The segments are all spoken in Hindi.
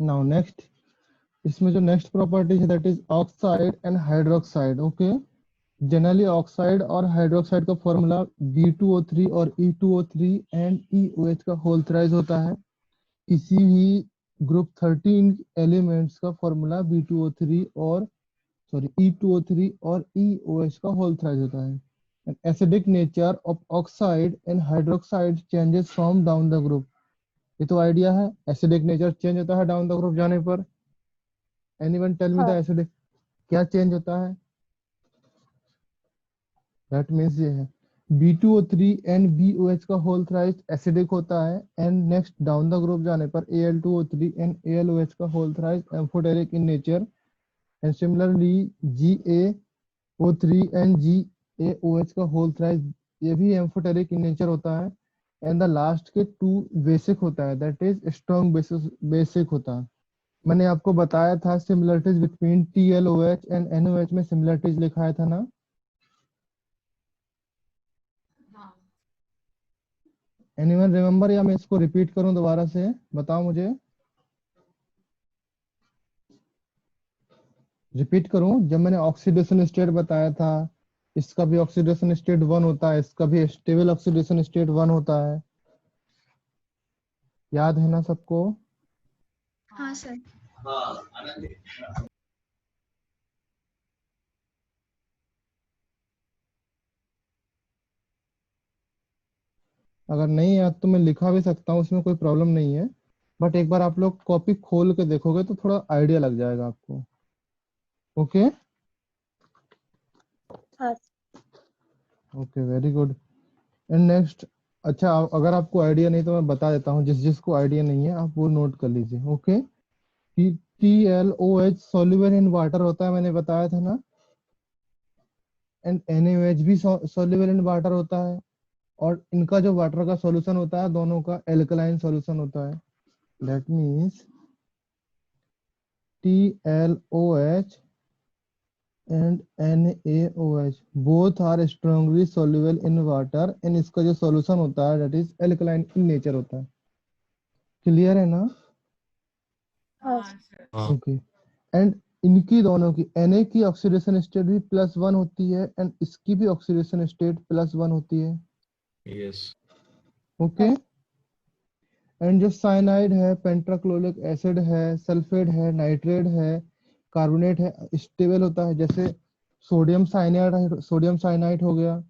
नाउ नेक्स्ट, इसमें जो नेक्स्ट प्रॉपर्टी है that is oxide and hydroxide. Okay, generally oxide और हाइड्रोक्साइड का फॉर्मूला B2O3 और E2O3 एंड EOH का होल थ्राइज होता है। किसी भी ग्रुप 13 एलिमेंट्स का फॉर्मूला B2O3 और E2O3 और EOH का होल थ्राइज होता है। And acidic nature of oxide and hydroxide changes from down the group। ये तो आइडिया है, एसिडिक नेचर चेंज होता है डाउन द ग्रुप जाने पर। एनीवन टेल मी द हाँ एसिडिक, क्या चेंज होता है? दैट मीन्स ये है B2O3 एंड BOH का होल थ्राइज एसिडिक होता है, and next down the group जाने पर Al2O3 एंड AlOH का whole thrice amphoteric in nature, and similarly GaO3 and GaOH का होल थ्राइज ये भी एम्फोटेरिक इन नेचर होता है, एंड द लास्ट के 2 बेसिक होता है, दैट इज स्ट्रॉन्ग बेसिक होता है। मैंने आपको बताया था similarities between TLOH and NOH में सिमिलरिटीज लिखाया था ना। एनीवन रिमेम्बर, या मैं इसको रिपीट करूं दोबारा से, बताओ मुझे। रिपीट करूं? जब मैंने ऑक्सीडेशन स्टेट बताया था, इसका भी ऑक्सीडेशन स्टेट 1 होता है, इसका भी स्टेबल ऑक्सीडेशन स्टेट 1 होता है। याद है ना सबको? हाँ सर। अगर नहीं याद तो मैं लिखा भी सकता हूँ, उसमें कोई प्रॉब्लम नहीं है, बट एक बार आप लोग कॉपी खोल के देखोगे तो थोड़ा आइडिया लग जाएगा आपको। ओके हाँ okay, very good. And next, अच्छा अगर आपको आइडिया नहीं तो मैं बता देता हूँ, जिस जिसको आइडिया नहीं है आप वो नोट कर लीजिए। ओके, कि TLOH सॉल्युबल इन वाटर होता है, मैंने बताया था ना, एंड NaOH भी सॉल्युबल इन वाटर होता है, और इनका जो वाटर का सॉल्यूशन होता है दोनों का एल्कलाइन सॉल्यूशन होता है। That means TLOH and NaOH both are strongly soluble in water, and इसका जो सॉल्यूशन होता है that is alkaline in nature होता है। क्लियर है ना? हाँ ओके, एंड इनकी दोनों की Na की ऑक्सीडेशन स्टेट भी +1 होती है, एंड इसकी भी ऑक्सीडेशन स्टेट +1 होती है। यस। ओके, एंड जो साइनाइड है, पेंटाक्लोरिक एसिड है, सल्फेट है, नाइट्रेट है, कार्बोनेट है, स्टेबल होता है। जैसे सोडियम साइनाइड हो गया,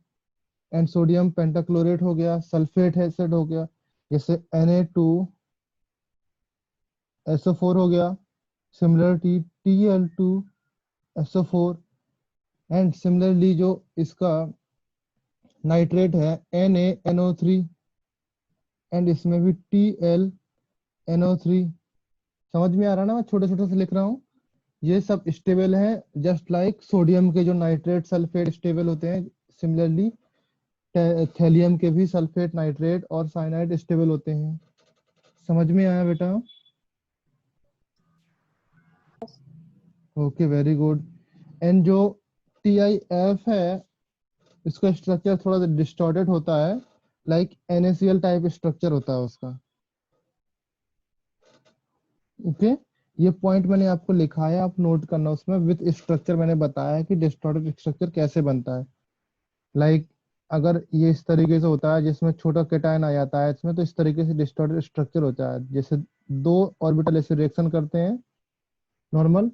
एंड सोडियम पेंटाक्लोरेट हो गया, सल्फेट एसिड हो गया, जैसे Na2SO4 हो गया, सिमिलरली Tl2SO4, एंड सिमिलरली जो इसका नाइट्रेट है NaNO3, एंड इसमें भी TlNO3। समझ में आ रहा ना, मैं छोटे छोटे से लिख रहा हूँ। ये सब स्टेबल है, जस्ट लाइक सोडियम के जो नाइट्रेट सल्फेट स्टेबल होते हैं, सिमिलरली थैलियम के भी सल्फेट नाइट्रेट और साइनाइड स्टेबल होते हैं। समझ में आया बेटा? Okay, very good. एंड जो TiF है, इसका स्ट्रक्चर थोड़ा डिस्टॉर्टेड होता है, लाइक NaCl टाइप स्ट्रक्चर होता है उसका। ओके, ये पॉइंट मैंने आपको लिखा है, आप नोट करना। उसमें विथ स्ट्रक्चर मैंने बताया है कि डिस्टॉर्टेड स्ट्रक्चर कैसे बनता है। लाइक अगर ये इस तरीके से होता है जिसमें छोटा केटायन आ जाता है इसमें, तो इस तरीके से डिस्टॉर्टेड स्ट्रक्चर होता है। जैसे 2 ऑर्बिटल ऐसे रिएक्शन करते हैं नॉर्मल,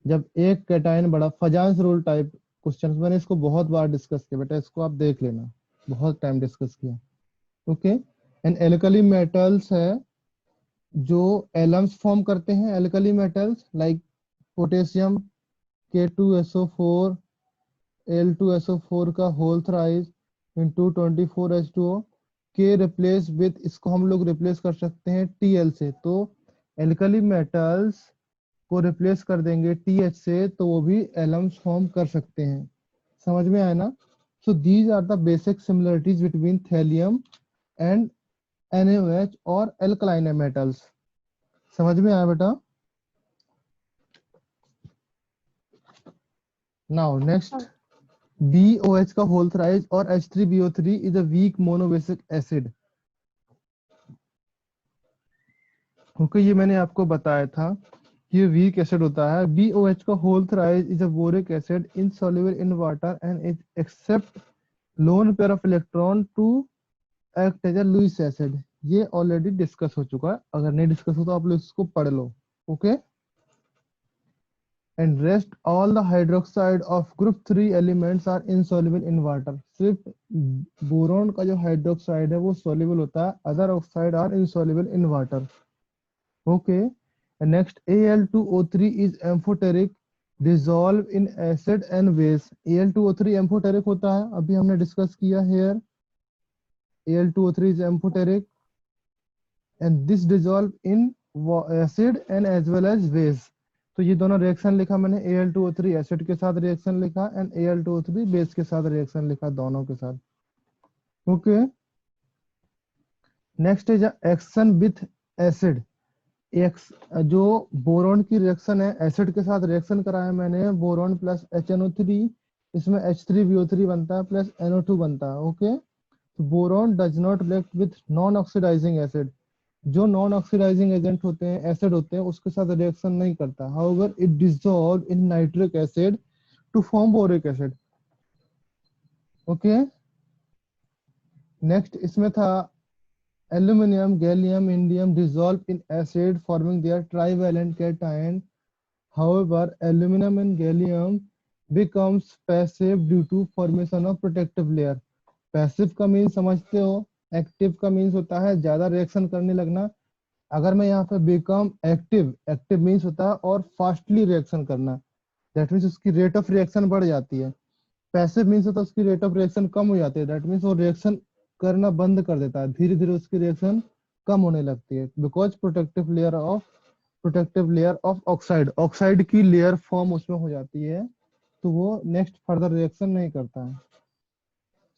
जब एक केटायन बड़ा, फजांस रूल टाइप क्वेश्चन, मैंने इसको बहुत बार डिस्कस किया बेटा, इसको आप देख लेना, बहुत टाइम डिस्कस किया। ओके, एंड एल्कली मेटल्स है जो एलम्स फॉर्म करते हैं, alkali metals like potassium K2SO4 Al2SO4 का होल थ्राइस इंटू 24H2O, के रिप्लेस विथ, इसको हम लोग रिप्लेस कर सकते हैं Tl से, तो एल्कली मेटल्स को रिप्लेस कर देंगे TH से, तो वो भी एलम्स फॉर्म कर सकते हैं। समझ में आया ना? So these are the basic similarities between thallium and NaOH और एल्कलाइन मेटल्स। समझ में आया बेटा? नाउ नेक्स्ट, BOH का होल थ्राइज और H3BO3 is a weak monobasic acid. Okay, ये मैंने आपको बताया था कि ये वीक एसिड होता है। BOH का whole thrice is a boric acid insoluble in water and it accept lone pair of electron to act as a Lewis acid। ये ऑलरेडी डिस्कस हो चुका है, अगर नहीं डिस्कस हो तो आप लोग इसको पढ़ लो। Okay, and rest all the hydroxide of group 3 elements are insoluble in water। सिर्फ बोरॉन का जो हाइड्रोक्साइड है वो soluble होता है, other oxide are insoluble in water। Okay, next Al2O3 is amphoteric dissolve in acid and base। Al2O3 amphoteric होता है, अभी हमने डिस्कस किया here। Al2O3 is amphoteric and this dissolve in acid and as well as base। तो ये दोनों रिएक्शन लिखा मैंने, Al2O3 एसिड के साथ रिएक्शन लिखा एंड Al2O3 बेस के साथ रिएक्शन लिखा, दोनों के साथ। Okay, next is action with acid. X जो बोरॉन की रिएक्शन है, एसिड के साथ रिएक्शन कराया मैंने, बोरॉन प्लस HNO3, इसमें H3BO3 बनता है प्लस NO2 बनता है। ओके, तो boron does not react with non oxidising acid. जो नॉन ऑक्सीडाइजिंग एजेंट होते हैं, एसिड होते हैं, उसके साथ रिएक्शन नहीं करता। However it dissolve in nitric acid to form boric acid. Okay, next इसमें था aluminium, gallium, indium dissolve in acid forming their trivalent cation। However, aluminum and gallium becomes passive due to formation of protective layer। Passive का मीन समझते हो, एक्टिव का मीन्स होता है ज्यादा रिएक्शन करने लगना। अगर मैं यहाँ पे बिकम एक्टिव, एक्टिव मीन्स होता है और फास्टली रिएक्शन करना, दैट मीन्स उसकी रेट ऑफ रिएक्शन बढ़ जाती है। पैसिव मीन्स होता है उसकी रेट ऑफ रिएक्शन कम हो जाती है, दैट मीन्स वो रिएक्शन करना बंद कर देता है, धीरे धीरे उसकी रिएक्शन कम होने लगती है। Because protective layer of oxide, oxide की लेयर फॉर्म उसमें हो जाती है, तो वो नेक्स्ट फर्दर रिएक्शन नहीं करता है।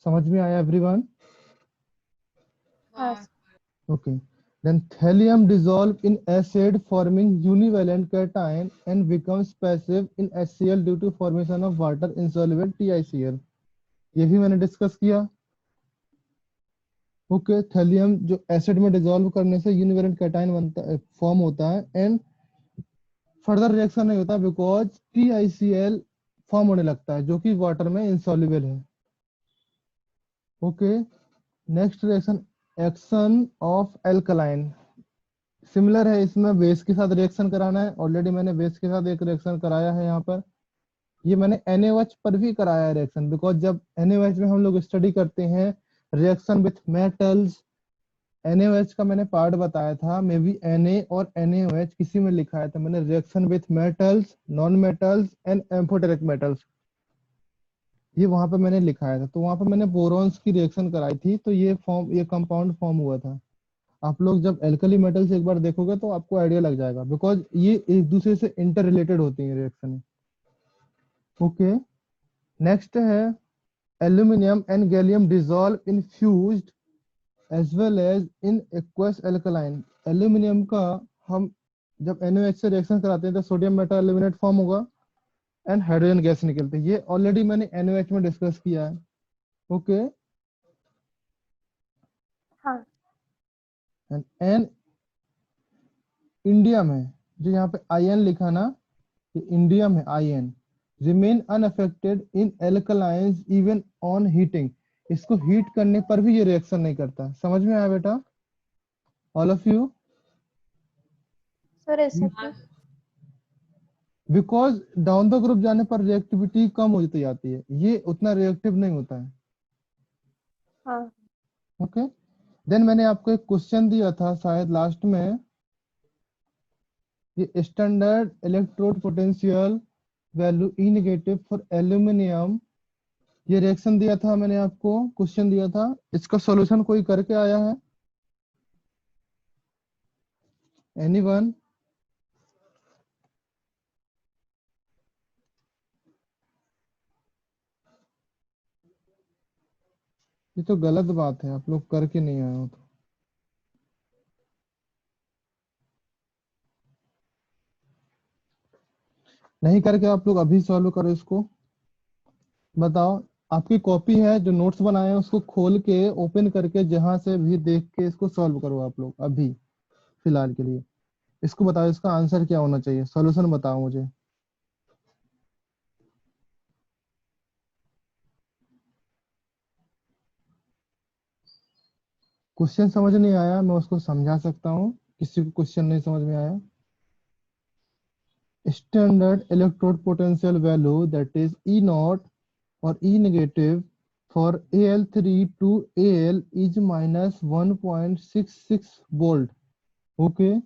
समझ में आया एवरीवन? हाँ Okay. Then thallium dissolve in acid forming univalent cation and becomes passive in HCl due to formation of water insoluble TiCl। ये भी मैंने डिस्कस किया। ओके, थैलियम जो एसिड में डिसॉल्व करने से यूनिवेलेंट कैटायन बनता है, फॉर्म होता है एंड फर्दर रिएक्शन नहीं होता बिकॉज TiCl फॉर्म होने लगता है जो कि वाटर में इंसॉल्युबल है। Okay, next reaction action of alkaline. Similar है, इसमें बेस के साथ रिएक्शन कराना है। ऑलरेडी मैंने बेस के साथ एक रिएक्शन कराया है यहाँ पर। ये मैंने NaOH पर भी कराया है रिएक्शन, बिकॉज जब NaOH में हम लोग स्टडी करते हैं रिएक्शन विथ मेटल्स, NaOH का मैंने पार्ट बताया था, मे बी Na और NaOH किसी में लिखा था मैंने, reaction with metals, non metals and amphoteric metals, ये वहां पे मैंने लिखाया था। तो वहां पे मैंने बोरॉन्स की रिएक्शन कराई थी, तो ये कंपाउंड फॉर्म हुआ था। आप लोग जब एल्कली मेटल्स एक बार देखोगे तो आपको आइडिया लग जाएगा, बिकॉज ये एक दूसरे से इंटर रिलेटेड होती है रिएक्शन। ओके, नेक्स्ट है aluminium and gallium dissolve in fused as well as in aqueous alkaline. Aluminium का हम जब NaOH से रिएक्शन कराते हैं तो सोडियम मेटा एल्यूमिनेट फॉर्म होगा एंड हाइड्रोजन गैस निकलते हैं। ये ऑलरेडी मैंने NaOH में डिस्कस किया है। ओके, हाँ एंड इंडियम है, जो यहाँ पे आयन लिखा ना, ये इंडियम है ion, remain unaffected in alkalines even on heating. इसको हीट करने पर भी ये रिएक्शन नहीं करता। समझ में आया बेटा ऑल ऑफ यू? सर ऐसे बिकॉज डाउन द ग्रुप जाने पर रिएक्टिविटी कम होती जाती है, ये उतना रिएक्टिव नहीं होता है। हाँ ओके, देन मैंने आपको एक क्वेश्चन दिया था शायद लास्ट में, ये standard electrode potential value E negative for aluminium, ये रिएक्शन दिया था मैंने आपको, क्वेश्चन दिया था, इसका सॉल्यूशन कोई करके आया है? एनीवन? ये तो गलत बात है, आप लोग करके नहीं आए हो तो। नहीं करके आप लोग अभी सॉल्व करो इसको। बताओ, आपकी कॉपी है जो नोट्स बनाए हैं उसको खोल के ओपन करके जहां से भी देख के इसको सॉल्व करो आप लोग अभी फिलहाल के लिए। इसको बताओ, इसका आंसर क्या होना चाहिए, सॉल्यूशन बताओ मुझे। क्वेश्चन समझ नहीं आया, मैं उसको समझा सकता हूँ। किसी को क्वेश्चन नहीं समझ में आया? Standard electrode potential value, that is E naught or E negative, for Al3 to Al is minus 1.66 volt. Okay,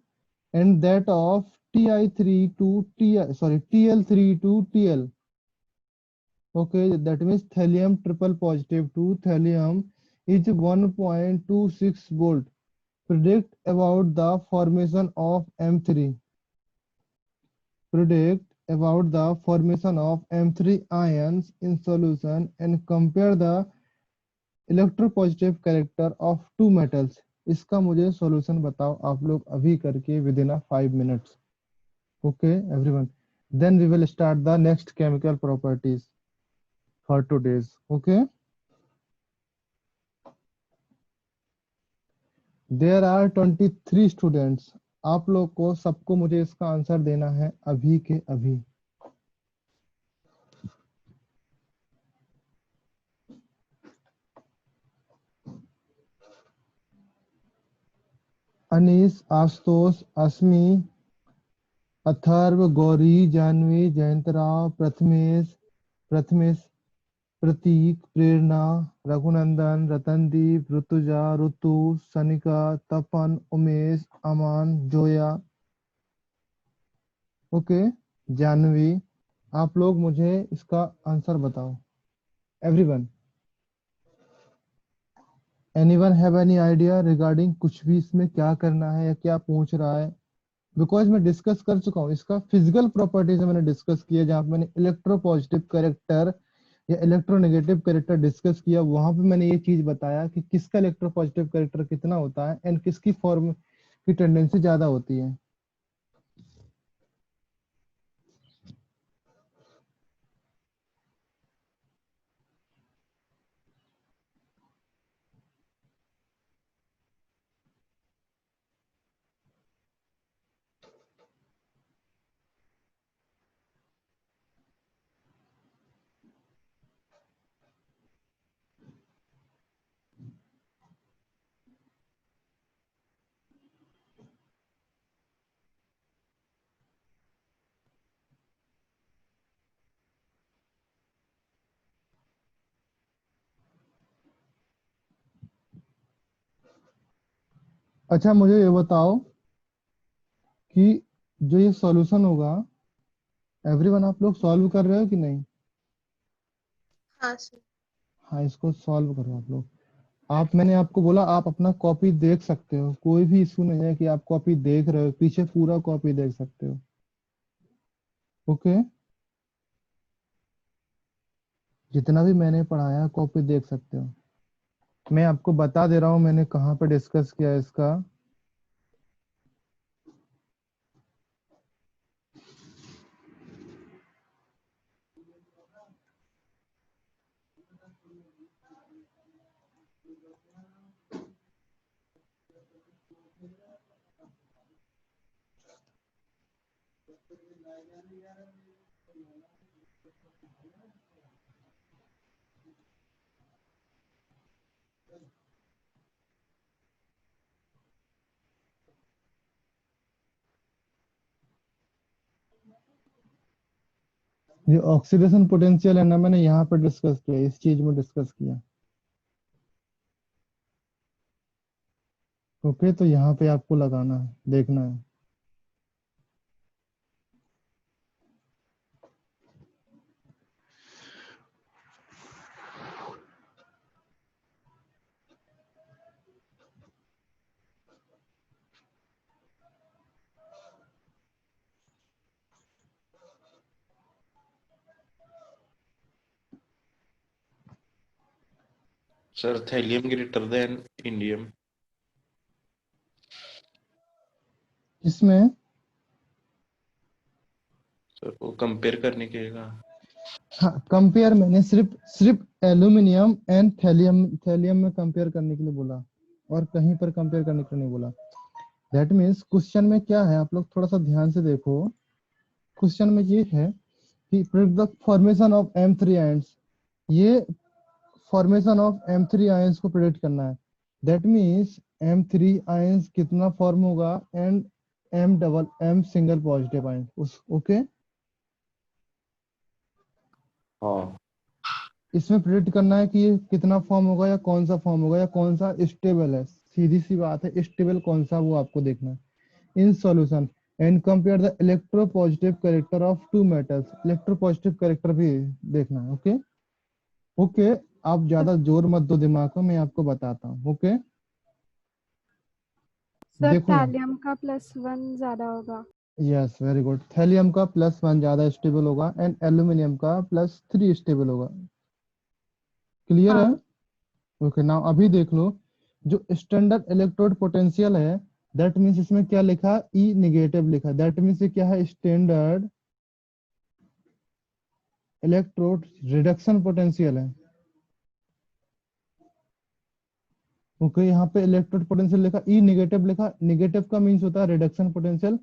and that of Ti3 to TL3 to TL. Okay, that means thallium triple positive to thallium is 1.26 volt. Predict about the formation of M3. Predict about the formation of M3 ions in solution and compare the electropositive character of two metals. इसका मुझे सॉल्यूशन बताओ आप लोग अभी करके within a 5 minutes. Okay, everyone. Then we will start the next chemical properties for today's. Okay. There are 23 students. आप लोग को सबको मुझे इसका आंसर देना है अभी के अभी। अनीस, आशुतोष, अस्मी, अथर्व, गौरी, जानवी, जयंतराव, प्रथमेश, प्रतीक, प्रेरणा, रघुनंदन, रतनदीप, ऋतुजा, ऋतु, सनिका, तपन, उमेश, अमान, जोया। ओके, जानवी, आप लोग मुझे इसका आंसर बताओ। Everyone, anyone have any idea regarding कुछ भी इसमें क्या करना है या क्या पूछ रहा है? बिकॉज मैं डिस्कस कर चुका हूँ इसका फिजिकल प्रॉपर्टीज मैंने डिस्कस किया, जहाँ पे मैंने इलेक्ट्रोपॉजिटिव कैरेक्टर या इलेक्ट्रोनेगेटिव कैरेक्टर डिस्कस किया। वहां पे मैंने ये चीज बताया कि किसका इलेक्ट्रोपॉजिटिव कैरेक्टर कितना होता है एंड किसकी फॉर्म की टेंडेंसी ज्यादा होती है। अच्छा, मुझे ये बताओ कि जो ये सॉल्यूशन होगा, एवरीवन आप लोग सॉल्व कर रहे हो कि नहीं? हाँ सर। हाँ, इसको सॉल्व करो आप लोग। आप, मैंने आपको बोला आप अपना कॉपी देख सकते हो, कोई भी इशू नहीं है कि आप कॉपी देख रहे हो, पीछे पूरा कॉपी देख सकते हो। ओके, जितना भी मैंने पढ़ाया कॉपी देख सकते हो। मैं आपको बता दे रहा हूँ मैंने कहाँ पे डिस्कस किया है इसका। ये ऑक्सीडेशन पोटेंशियल है ना, मैंने यहाँ पे डिस्कस किया, इस चीज में डिस्कस किया। ओके, तो यहाँ पे आपको लगाना है, देखना है। Sir thallium greater than indium. इसमें सर वो कंपेयर करने के लिए कहा। हाँ, कंपेयर मैंने सिर्फ सिर्फ एल्यूमिनियम एंड थैलियम थैलियम में कंपेयर करने के लिए बोला, और कहीं पर कंपेयर करने के लिए नहीं बोला। दैट मीन्स क्वेश्चन में क्या है, आप लोग थोड़ा सा ध्यान से देखो। क्वेश्चन में ये है कि predict the formation of M3 ions, ये फॉर्मेशन ऑफ M3 आयंस को प्रेडिक्ट करना है। दैट मीन्स M3 आयंस कितना फॉर्म होगा and M single positive ions उस ओके। हाँ इसमें प्रेडिक्ट करना है कि ये कितना फॉर्म होगा या कौन सा फॉर्म होगा या कौन सा स्टेबल है, सीधी सी बात है, स्टेबल कौन सा वो आपको देखना है। In solution and compare the electropositive character of two metals, electropositive character भी देखना है ओके। ओके आप ज्यादा जोर मत दो दिमाग को, मैं आपको बताता हूँ ओके। सर देखो यहाँ, थैलियम का +1 ज्यादा होगा। यस वेरी गुड, थैलियम का +1 ज्यादा स्टेबल होगा एंड एल्यूमिनियम का +3 स्टेबल होगा। क्लियर है? हाँ ओके नाउ अभी देख लो, जो स्टैंडर्ड इलेक्ट्रोड पोटेंशियल है, दैट मीन्स इसमें क्या लिखा, ई निगेटिव लिखा, दैट मीन्स ये क्या है, स्टैंडर्ड इलेक्ट्रोड रिडक्शन पोटेंशियल है ओके। यहाँ पे इलेक्ट्रोड पोटेंशियल लिखा, ई निगेटिव लिखा, निगेटिव का मीन्स होता है रिडक्शन पोटेंशियल।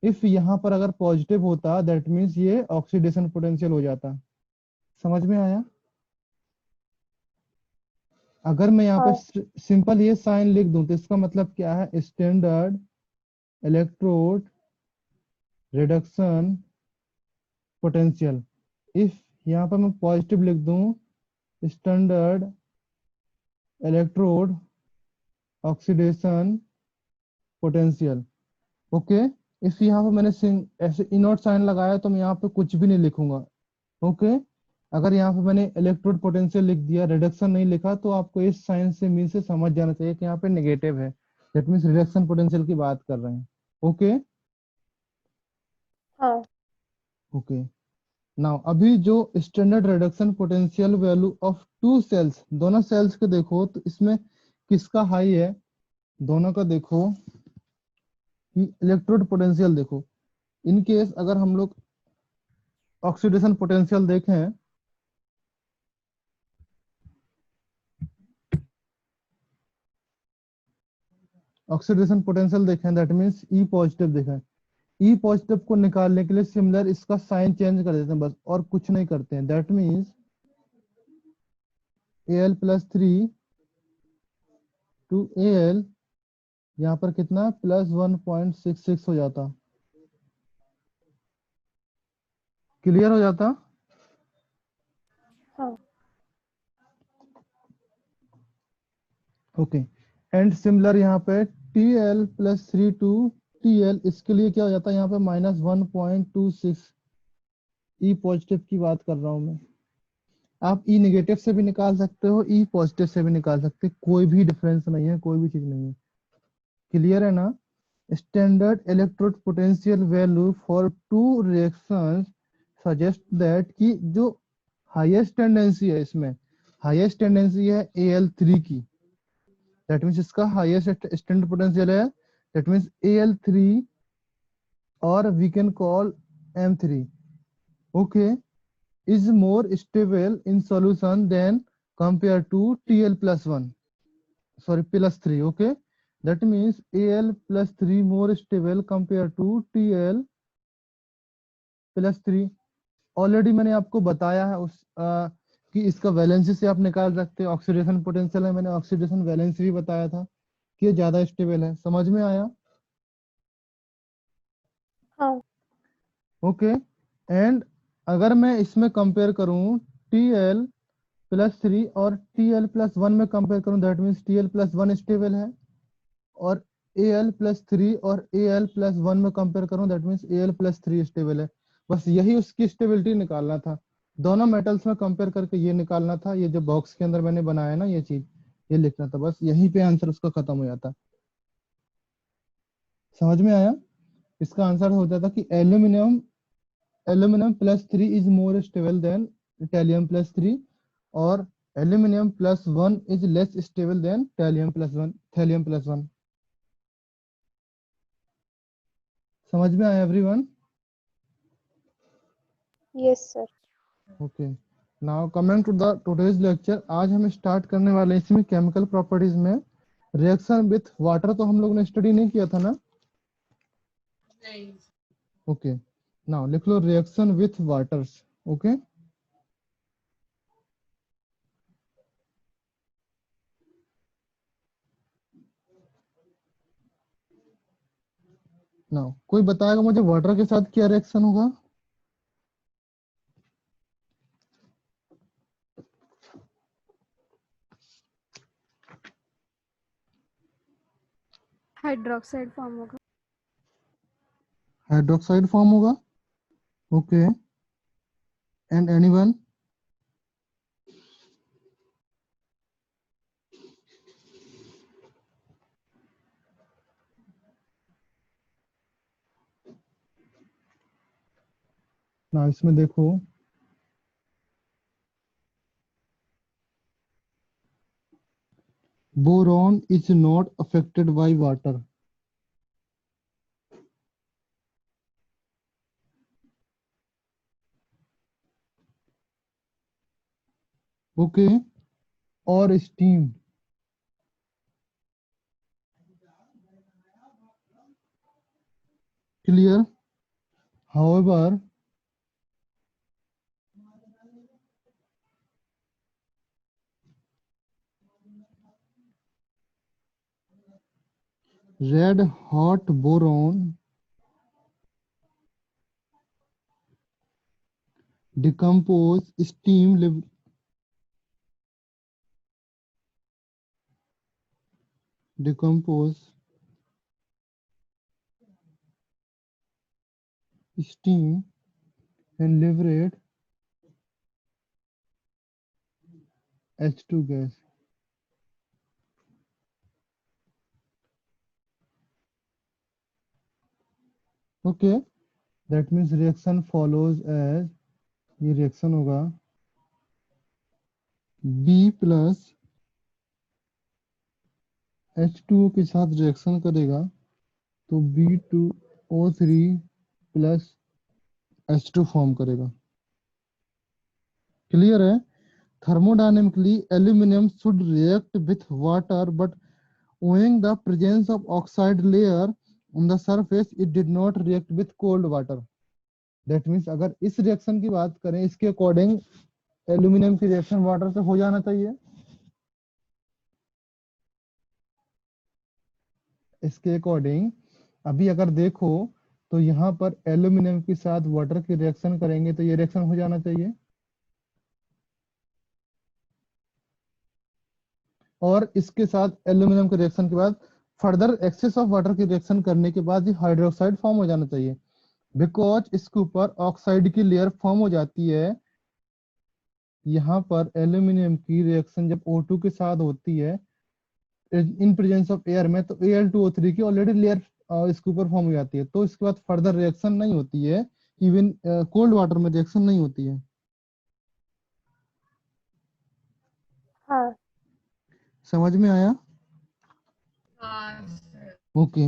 इफ यहाँ पर अगर पॉजिटिव होता दैट मीन्स ये ऑक्सीडेशन पोटेंशियल हो जाता। समझ में आया? अगर मैं यहाँ पे हाँ सिंपल ये साइन लिख दूं तो इसका मतलब क्या है, standard electrode reduction potential. If यहाँ पर मैं पॉजिटिव लिख दूं, standard electrode oxidation potential okay. इस यहाँ पर मैंने ऐसे इनवर्ट साइन लगाया तो मैं यहाँ पे कुछ भी नहीं लिखूंगा ओके। अगर यहाँ पे मैंने इलेक्ट्रोड पोटेंशियल लिख दिया, रिडक्शन नहीं लिखा, तो आपको इस साइन से मीन से समझ जाना चाहिए कि यहाँ पे नेगेटिव है, दैट मीन्स रिडक्शन पोटेंशियल की बात कर रहे हैं ओके। हाँ ओके नाउ अभी जो standard reduction potential value of two cells, दोनों सेल्स के देखो तो इसमें किसका हाई है, दोनों का देखो कि इलेक्ट्रोड पोटेंशियल देखो। इन केस अगर हम लोग ऑक्सीडेशन पोटेंशियल देखें, ऑक्सीडेशन पोटेंशियल देखें दैट मीन्स ई पॉजिटिव देखें, ई पॉजिटिव को निकालने के लिए सिमिलर इसका साइन चेंज कर देते हैं बस, और कुछ नहीं करते हैं। That means Al+3 to Al, यहाँ पर कितना +1.66 हो जाता, क्लियर हो जाता। हाँ ओके एंड सिमिलर यहाँ पे Tl+3 टू Tl, इसके लिए क्या हो जाता है यहाँ पे -1.26। ई पॉजिटिव की बात कर रहा हूँ मैं, आप ई नेगेटिव से भी निकाल सकते हो, ई पॉजिटिव से भी निकाल सकते हो, कोई भी डिफरेंस नहीं है, कोई भी चीज नहीं है। क्लियर है ना? Standard electrode potential value for two reactions suggest that कि जो हाईएस्ट टेंडेंसी है इसमें, हाईएस्ट टेंडेंसी है Al3 की, दैट मीन्स इसका हाईएस्ट स्टैंडर्ड पोटेंशियल है, दैट मीन्स Al3 और we can call M3 okay is more stable in solution than compared to Tl+1, sorry +3 okay, that means Al+3 more stable compared to Tl+3। Already मैंने आपको बताया है कि इसका वैलेंसी से आप निकाल सकते हो, ऑक्सीडेशन पोटेंशियल है, मैंने ऑक्सीडेशन वैलेंसी भी बताया था कि ये ज्यादा स्टेबल है। समझ में आया? हाँ ओके एंड अगर मैं इसमें कंपेयर करूं Tl+3 और Tl+1 में कंपेयर करूं, दैट मीन्स Tl+1 स्टेबल है, और Al+3 और Al+1 में कंपेयर करूं, दैट मीन्स Al+3 स्टेबल है। बस यही उसकी स्टेबिलिटी निकालना था, दोनों मेटल्स में कंपेयर करके ये निकालना था। ये जो बॉक्स के अंदर मैंने बनाया ना ये चीज, ये लिखना था, बस यहीं पे आंसर उसका खत्म हो जाता। समझ में आया? इसका आंसर हो जाता कि Aluminum+3 is more stable than Thallium+3 और Aluminium+1 is less stable than Thallium+1। समझ में आया everyone? Yes sir. Okay now coming to the today's lecture, आज हम स्टार्ट करने वाले हैं इसमें केमिकल प्रॉपर्टीज में रिएक्शन विथ वाटर। तो हम लोग ने स्टडी नहीं किया था ना, ओके, नाउ लिख लो reaction with waters. Okay, now कोई बताएगा मुझे वाटर के साथ क्या रिएक्शन होगा? हाइड्रोक्साइड फॉर्म होगा। हाइड्रोक्साइड फॉर्म होगा। Okay, and anyone? ना इसमें देखो, boron is not affected by water. Okay, और steam. Clear? However, red hot boron decompose decompose steam and liberate H2 gas. Okay, that means reaction follows as, ये रिएक्शन होगा B प्लस H2O के साथ रिएक्शन करेगा तो B2O3 प्लस H2 फॉर्म करेगा। क्लियर है? Thermodynamically, aluminum should react with water, but owing the presence of oxide layer on the surface, it did not react with cold water. That means अगर इस रिएक्शन की बात करें, इसके अकॉर्डिंग एल्यूमिनियम की रिएक्शन वाटर से हो जाना चाहिए। इसके अकॉर्डिंग अभी अगर देखो तो यहाँ पर एल्यूमिनियम के साथ वाटर की रिएक्शन करेंगे तो ये रिएक्शन हो जाना चाहिए। और इसके साथ एल्यूमिनियम के रिएक्शन के बाद फर्दर एक्सेस ऑफ वाटर की रिएक्शन करने के बाद ये हाइड्रोक्साइड फॉर्म हो जाना चाहिए, बिकॉज इसके ऊपर ऑक्साइड की लेयर फॉर्म हो जाती है। यहाँ पर एल्यूमिनियम की रिएक्शन जब O2 के साथ होती है इन प्रेजेंस ऑफ एयर में, तो Al2O3 की ऑलरेडी लेयर इसके ऊपर फॉर्म हो जाती है, तो इसके बाद फर्दर रिएक्शन नहीं होती है, इवन कोल्ड वाटर में रिएक्शन नहीं होती है। हाँ। समझ में आया? Okay,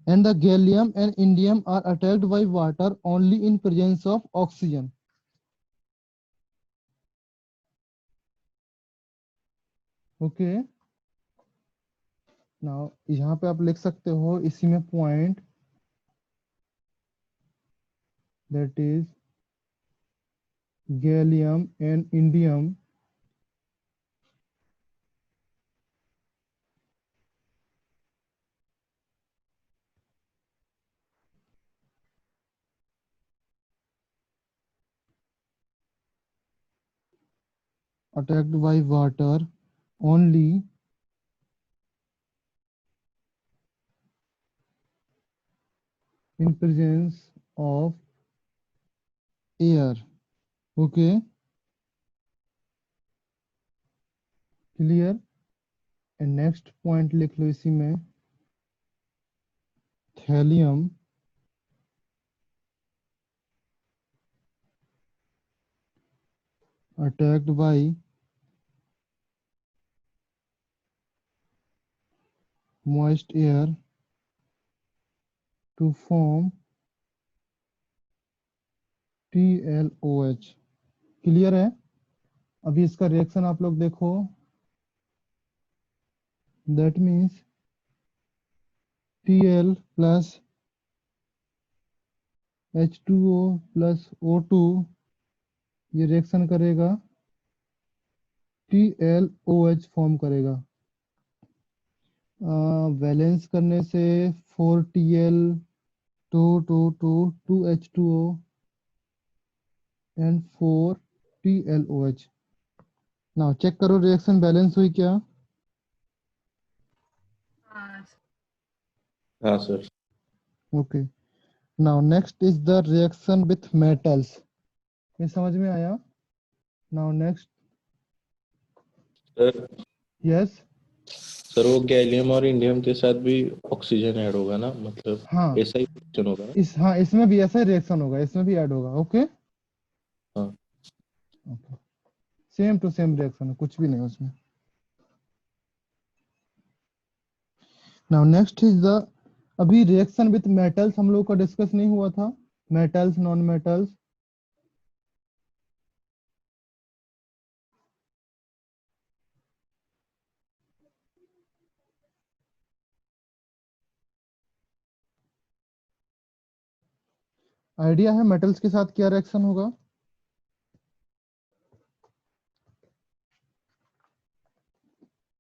and the gallium and indium are attacked by water only in presence of oxygen. Okay, now यहाँ पे आप लिख सकते हो इसी में point, that is gallium and indium attacked by water only in presence of air. Okay, clear? and next point लिख लो इसी में, thallium attacked by moist air to form TLOH। Clear है? अभी इसका रिएक्शन आप लोग देखो, that means Tl plus H2O plus O2 ये रिएक्शन करेगा TLOH फॉर्म करेगा। बैलेंस करने से 4Tl 2H2O and 4TLOH। Now check करो रिएक्शन बैलेंस हुई क्या? हाँ sir. Okay, now next is the reaction with metals. ये समझ में आया? Now next, sir yes, sir वो गैलियम और इंडियम के साथ भी ऑक्सीजन ऐड होगा ना, मतलब हाँ ऐसा ही रिएक्शन होगा ना? हाँ इसमें भी ऐसा ही रिएक्शन होगा, इसमें भी ऐड होगा। ओके, हाँ okay, same to same reaction है, कुछ भी नहीं उसमें। नाउ नेक्स्ट इज द, अभी रिएक्शन विथ मेटल्स हम लोग का डिस्कस नहीं हुआ था, मेटल्स नॉन मेटल्स। आइडिया है मेटल्स के साथ क्या रिएक्शन होगा?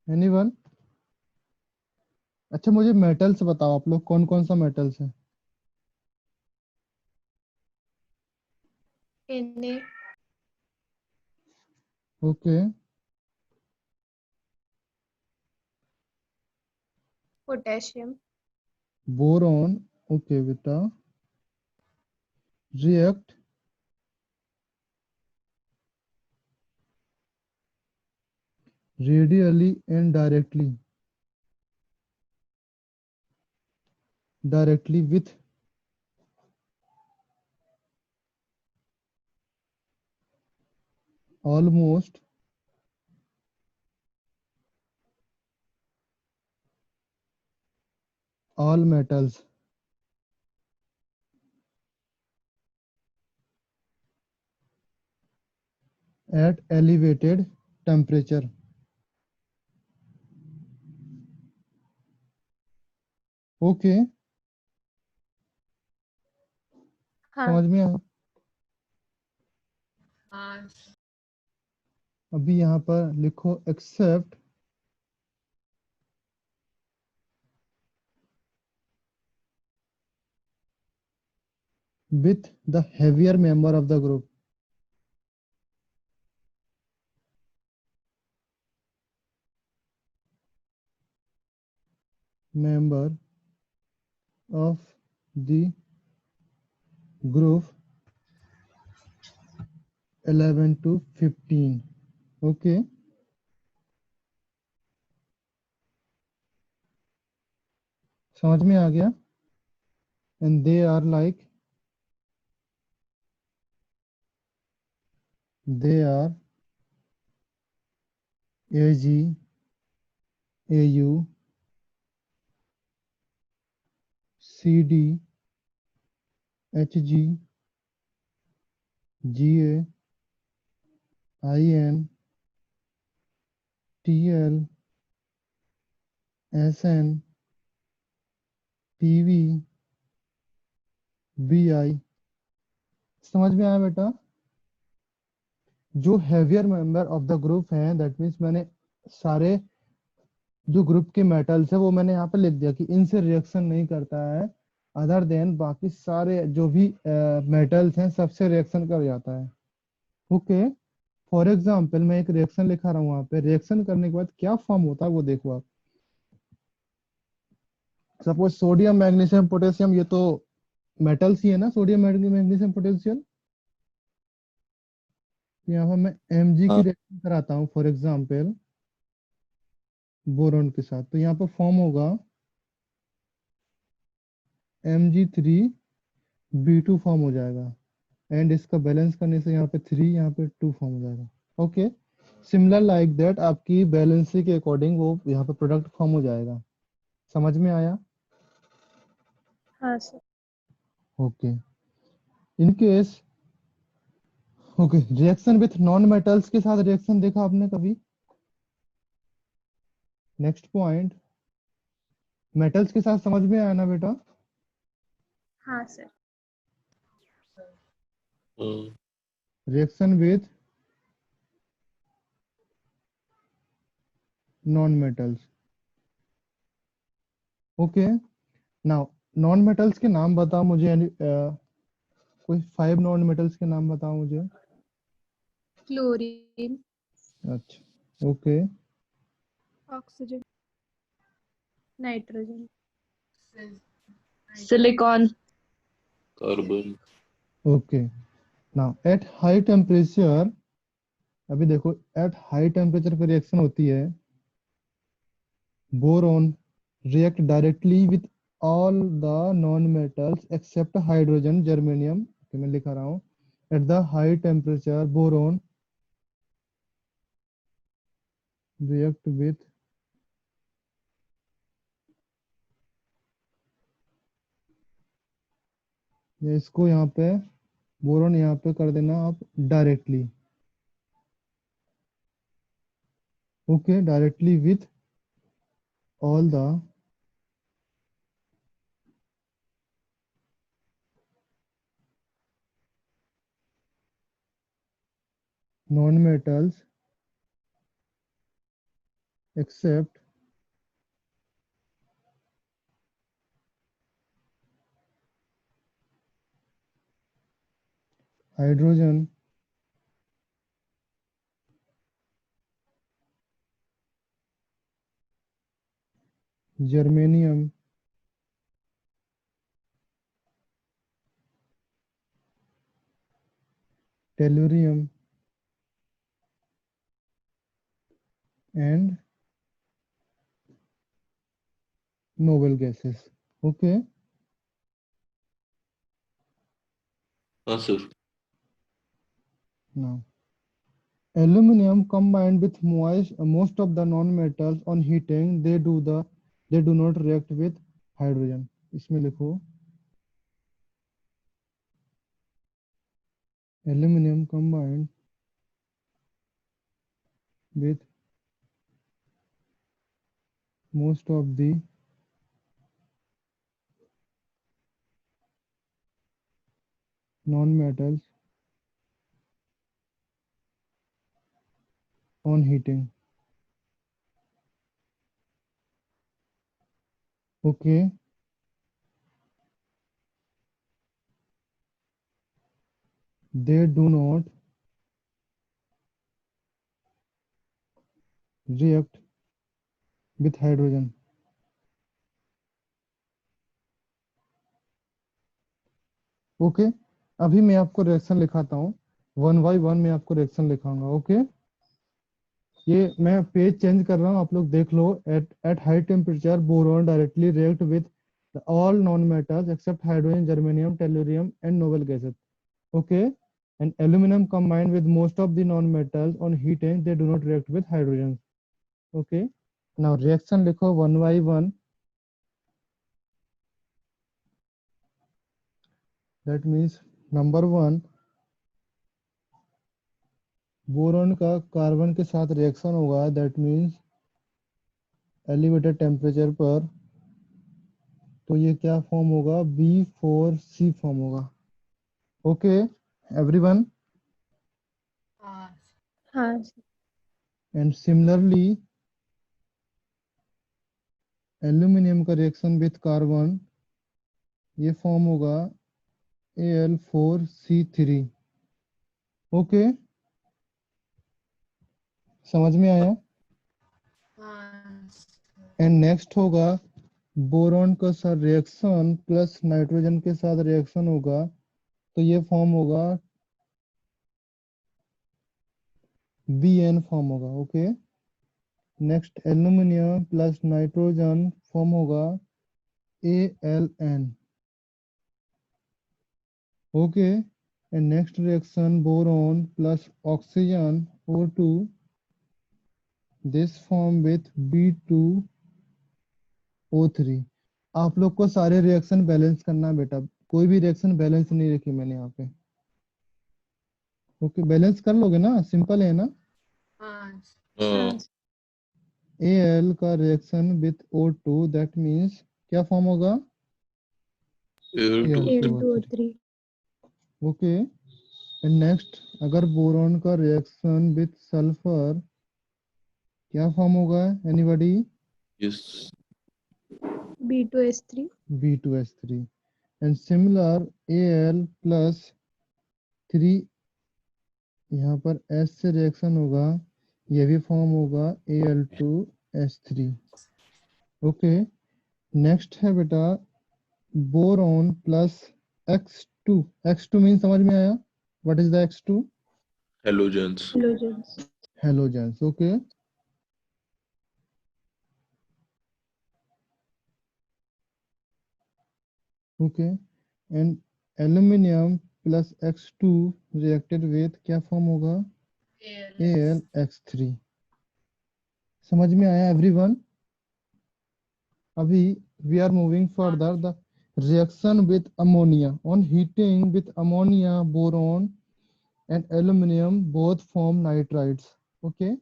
एनीवन? अच्छा मुझे मेटल्स बताओ, आप लोग कौन कौन सा मेटल्स है? Na, okay, potassium, boron, okay बेटा, react readily and directly with almost all metals at elevated temperature। Okay, हाँ समझ में आया? अभी यहाँ पर लिखो except with the heavier member of the group। member of the group 11 to 15। Okay, समझ में आ गया? and they are like, they are Ag, Au, Cd, Hg, Ga, In, Tl, Sn, Pv, Bi। समझ में आया बेटा? जो heavier member of the group हैं, दैट मीन्स मैंने सारे जो ग्रुप के मेटल्स है वो मैंने यहाँ पे लिख दिया कि इनसे रिएक्शन नहीं करता है, अदर देन बाकी सारे जो भी मेटल्स हैं सबसे रिएक्शन कर जाता है। ओके, फॉर एग्जांपल मैं एक रिएक्शन लिखा रहा हूँ, वहाँ पे रिएक्शन करने के बाद क्या फॉर्म होता है वो देखो आप। सपोज सोडियम मैग्नीशियम पोटेशियम, ये तो मेटल्स ही है ना, सोडियम मैग्नीशियम पोटेशियम। यहाँ पर मैं Mg की हाँ रिएक्शन कराता हूँ फॉर एग्जांपल बोरॉन के साथ, तो यहाँ पर फॉर्म होगा Mg3 B2 फॉर्म हो जाएगा, एंड इसका बैलेंस करने से यहाँ पे 3 यहाँ पे 2 फॉर्म हो जाएगा। ओके, सिमिलर लाइक दैट आपकी बैलेंसी के अकॉर्डिंग वो यहाँ पे प्रोडक्ट फॉर्म हो जाएगा। समझ में आया? हाँ sir. Okay, in case, okay, reaction with non metals के साथ रिएक्शन देखा आपने कभी? नेक्स्ट पॉइंट, मेटल्स के साथ समझ में आया ना बेटा? हाँ sir. reaction with non-metals. Okay, now non-metals के नाम बताओ मुझे, यानी कोई 5 non-metals के नाम बताओ मुझे। क्लोरीन, अच्छा, okay, oxygen, nitrogen, silicon, carbon, okay. Now at high temperature, अभी देखो एट हाई टेम्परेचर पे रिएक्शन होती है, boron react directly with all the non-metals except hydrogen, germanium, okay, मैं लिखा रहा हूँ, at the high temperature boron react with या इसको यहाँ पे बोरॉन यहाँ पे कर देना आप directly, okay, directly with all the non-metals except hydrogen, germanium, tellurium and noble gases, okay. हाँ sir, Now aluminum combined with most of the non-metals on heating, they do not react with hydrogen. इसमें लिखो aluminum combined with most of the non-metals on heating, okay. They do not react with hydrogen. Okay, अभी मैं आपको रिएक्शन लिखाता हूँ, 1 by 1 मैं आपको रिएक्शन लिखाऊंगा, ओके। ये मैं पेज चेंज कर रहा हूँ, आप लोग देख लो। At high temperature boron directly react with all non-metals except hydrogen, germanium, tellurium and noble gases, okay, and aluminum combined with most of the non-metals on heating, they do not react with hydrogen, okay. Now reaction लिखो 1 by 1, that means number 1, boron का कार्बन के साथ रिएक्शन होगा, दैट मीन्स एलिवेटेड टेम्परेचर पर, तो ये क्या फॉर्म होगा, B4C फॉर्म होगा, ओके एवरीवन। हाँ सर, एंड सिमिलरली एल्यूमिनियम का रिएक्शन विथ कार्बन, ये फॉर्म होगा Al4C3, ओके, समझ में आया। एंड नेक्स्ट होगा बोरॉन का साथ रिएक्शन प्लस नाइट्रोजन के साथ रिएक्शन होगा, तो ये फॉर्म होगा Bn फॉर्म होगा, okay. Next aluminium plus nitrogen form होगा Aln, okay. And next reaction boron plus oxygen O2, this form with B2O3। आप लोग को सारे रिएक्शन बैलेंस करना है बेटा, कोई भी रिएक्शन बैलेंस नहीं रखी मैंने यहाँ पे, ओके। बैलेंस कर लोगे ना, सिंपल है ना। हाँ हाँ, सर, Al का reaction with O2, that means क्या फॉर्म होगा, Al2O3, Al2O3, okay and next, अगर बोरॉन का रिएक्शन विथ सल्फर क्या फॉर्म होगा, anybody? Yes. B2S3. B2H3 and similar Al plus 3, यहाँ पर S से रिएक्शन होगा, ये भी फॉर्म होगा Al2H3। ओके नेक्स्ट है बेटा boron plus X2। X2 mean समझ में आया? What is the X2? Halogens. Halogens. Halogens. Okay okay and aluminium plus X2 reacted with क्या फॉर्म होगा? AlX3। समझ में आया एवरीवन? अभी we are moving further the reaction with ammonia on heating with ammonia boron and aluminium both form nitrides. Okay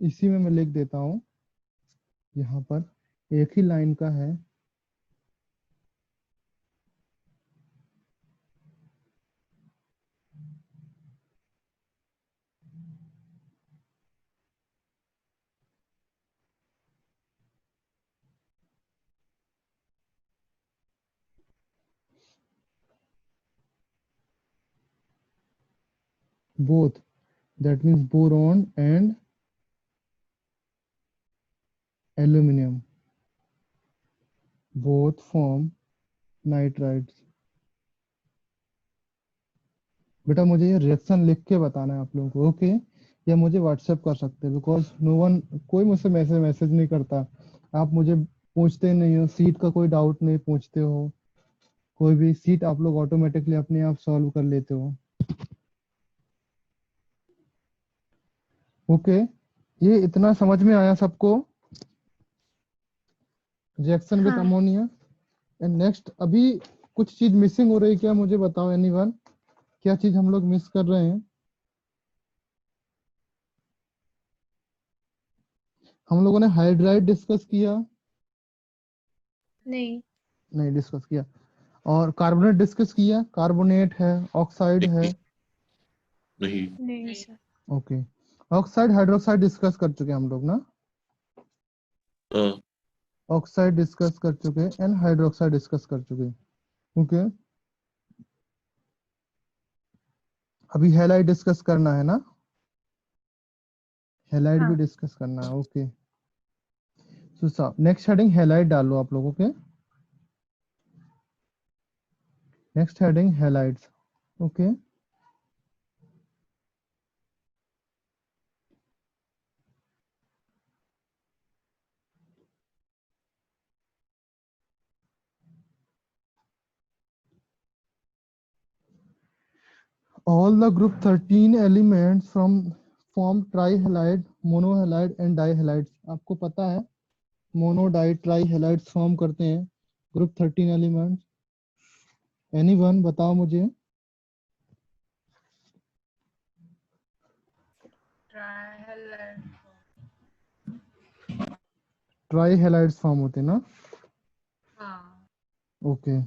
इसी में मैं लिख देता हूँ, यहाँ पर एक ही लाइन का है। Both, that means boron and aluminum both form nitrides। बेटा मुझे ये रिएक्शन लिख के बताना है आप लोगों को, ओके? या मुझे व्हाट्सएप कर सकते हैं, बिकॉज नो वन, कोई मुझसे मैसेज नहीं करता। आप मुझे पूछते नहीं हो, सीट का कोई डाउट नहीं पूछते हो, कोई भी सीट आप लोग ऑटोमेटिकली अपने आप सॉल्व कर लेते हो। ओके ये इतना समझ में आया सबको? रिएक्शन विद हाँ. अमोनिया एंड नेक्स्ट, अभी कुछ चीज मिसिंग हो रही है क्या, मुझे बताओ एनीवन? क्या चीज हम लोग मिस कर रहे हैं? हम लोगों ने हाइड्राइड डिस्कस किया? नहीं. नहीं डिस्कस किया। और कार्बोनेट डिस्कस किया? कार्बोनेट है, ऑक्साइड है। नहीं. नहीं sir. Okay oxide hydroxide discuss कर चुके हम लोग ना? हाँ. ऑक्साइड डिस्कस कर चुके एंड हाइड्रोक्साइड डिस्कस कर चुके। ओके अभी हैलाइड डिस्कस करना है ना? हैलाइड भी हाँ. डिस्कस करना है। Okay so next heading halide डालो आप लोगों के। Next heading halides. Okay all the group 13 elements from form trihalide, monohalide and dihalides। आपको पता है mono di tri halides form करते हैं ग्रुप 13 एलिमेंट्स। एनीवन बताओ मुझे? ट्राई हेलाइड्स फॉर्म होते हैं ना? ओके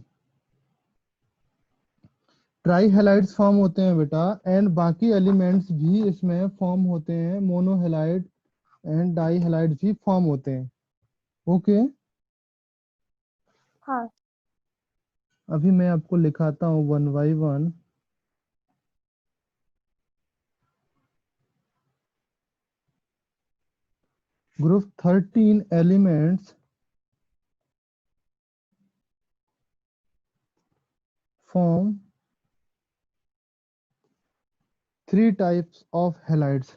ट्राई हेलाइड्स फॉर्म होते हैं बेटा, एंड बाकी एलिमेंट्स भी इसमें फॉर्म होते हैं, मोनोहेलाइड एंड डाई हेलाइड्स भी फॉर्म होते हैं। ओके हाँ. अभी मैं आपको लिखाता हूँ one by one. Group 13 elements form 3 types of halides।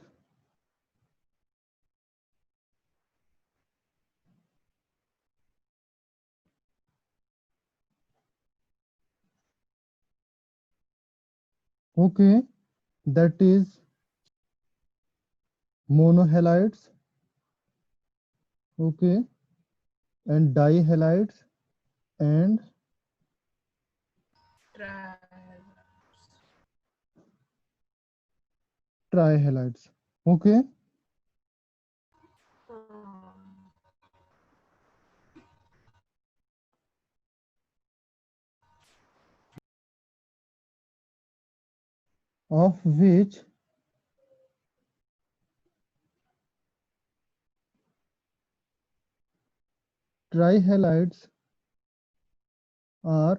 Okay, that is monohalides, okay, and dihalides and trihalides, okay। of which trihalides are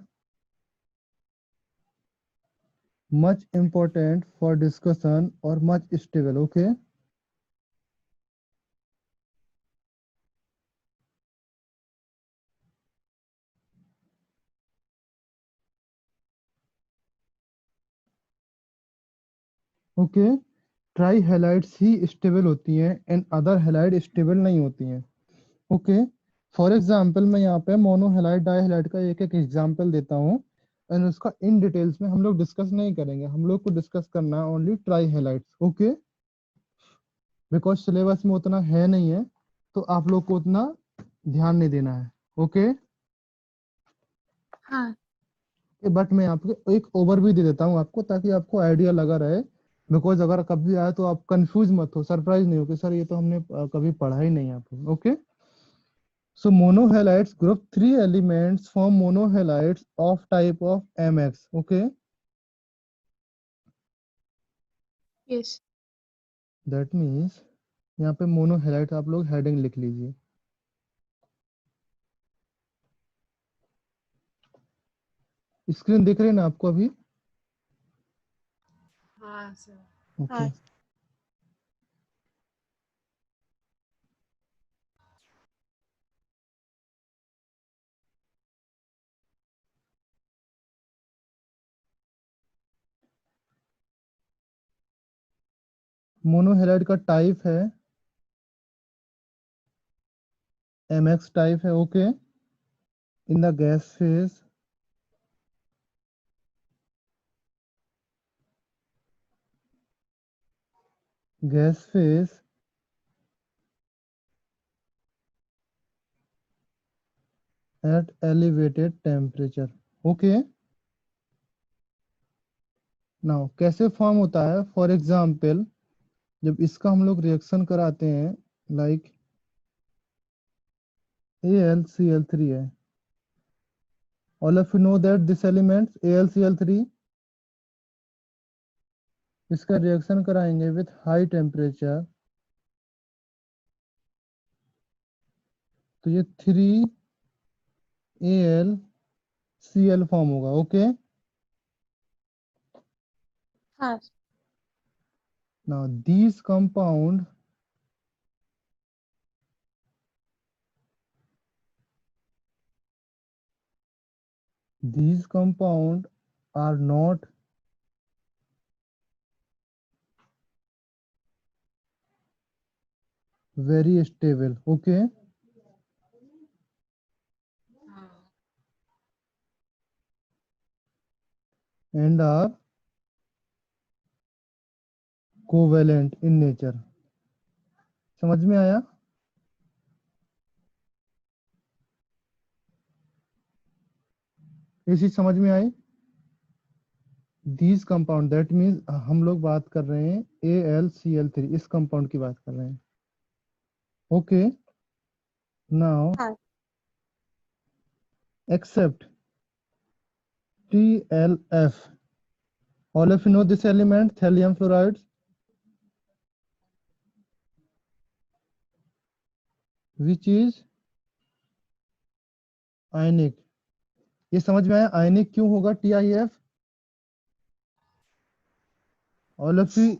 much important for discussion or much stable. Okay. Okay, try halides he stable होती हैं एंड अदर हेलाइड स्टेबल नहीं होती हैं। ओके, फॉर एग्जांपल मैं यहाँ पे मोनो हेलाइड डाई हेलाइड का एक एक एग्जांपल देता हूँ एंड उसका इन डिटेल्स में हम लोग डिस्कस नहीं करेंगे, हम लोग को डिस्कस करना है only try halides. Okay, because syllabus में उतना है नहीं है तो आप लोग को उतना ध्यान नहीं देना है। ओके, हाँ बट मैं आपको एक ओवरव्यू दे देता हूँ आपको ताकि आपको आइडिया लगा रहे, बिकॉज अगर कभी आए तो आप कंफ्यूज मत हो, सरप्राइज नहीं हो कि सर ये तो हमने कभी पढ़ा ही नहीं आपको। Okay, so monohalides group three elements form monohalides of type of mx. Okay, yes that means यहाँ पे मोनोहेलाइड आप लोग हेडिंग लिख लीजिए। स्क्रीन दिख रही है ना आपको अभी? हाँ सर। ओके, हाँ मोनोहेलाइड का टाइप है mx टाइप है। Okay, in the gas phase at elevated temperature. Okay, now कैसे फॉर्म होता है? फॉर एग्जांपल जब इसका हम लोग रिएक्शन कराते हैं लाइक AlCl3 है, all of you know that this element AlCl3, इसका रिएक्शन कराएंगे विथ हाई टेम्परेचर तो ये 3AlCl फॉर्म होगा। ओके, हाँ now these compound are not very stable. Okay, and are covalent in nature. समझ में आया? ये चीज समझ में आई? दीज कंपाउंड दैट मीन्स हम लोग बात कर रहे हैं AlCl3, इस कंपाउंड की बात कर रहे हैं। ओके, नाउ हाँ accept TLF, all of you know this element thallium fluorides, which is आयनिक। ये समझ में आया आयनिक क्यों होगा TIF? all of you,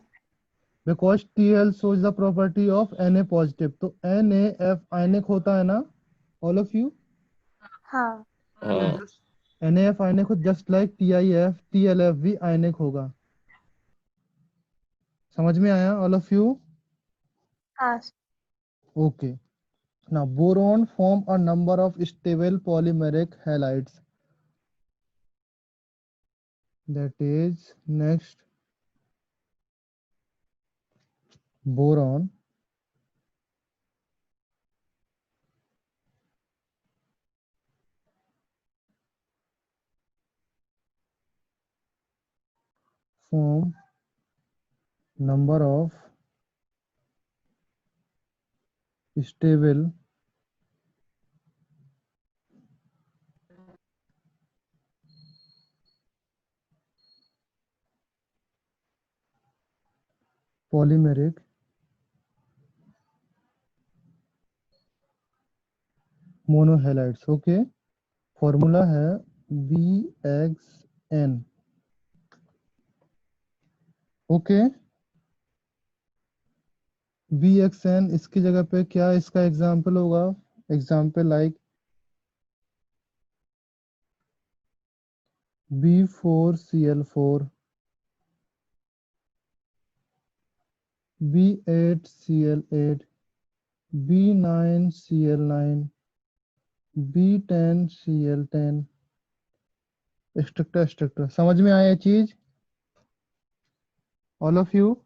because TL shows the property of Na positive, तो NaF आयनिक होता है ना all of you? हाँ हाँ NaF आयनिक हो जस्ट लाइक TIF TLF भी आयनिक होगा। समझ में आया all of you? हाँ Okay, now boron form a number of stable polymeric halides, that is next boron form number of stable polymeric monohalides. Okay, formula है BXN। ओके, BXN इसकी जगह पे क्या इसका एग्जाम्पल होगा? Example like B4Cl4, B8Cl8, B9Cl9, B10Cl10, etcetera etcetera. समझ में आया ये चीज ऑल ऑफ यू? हाँ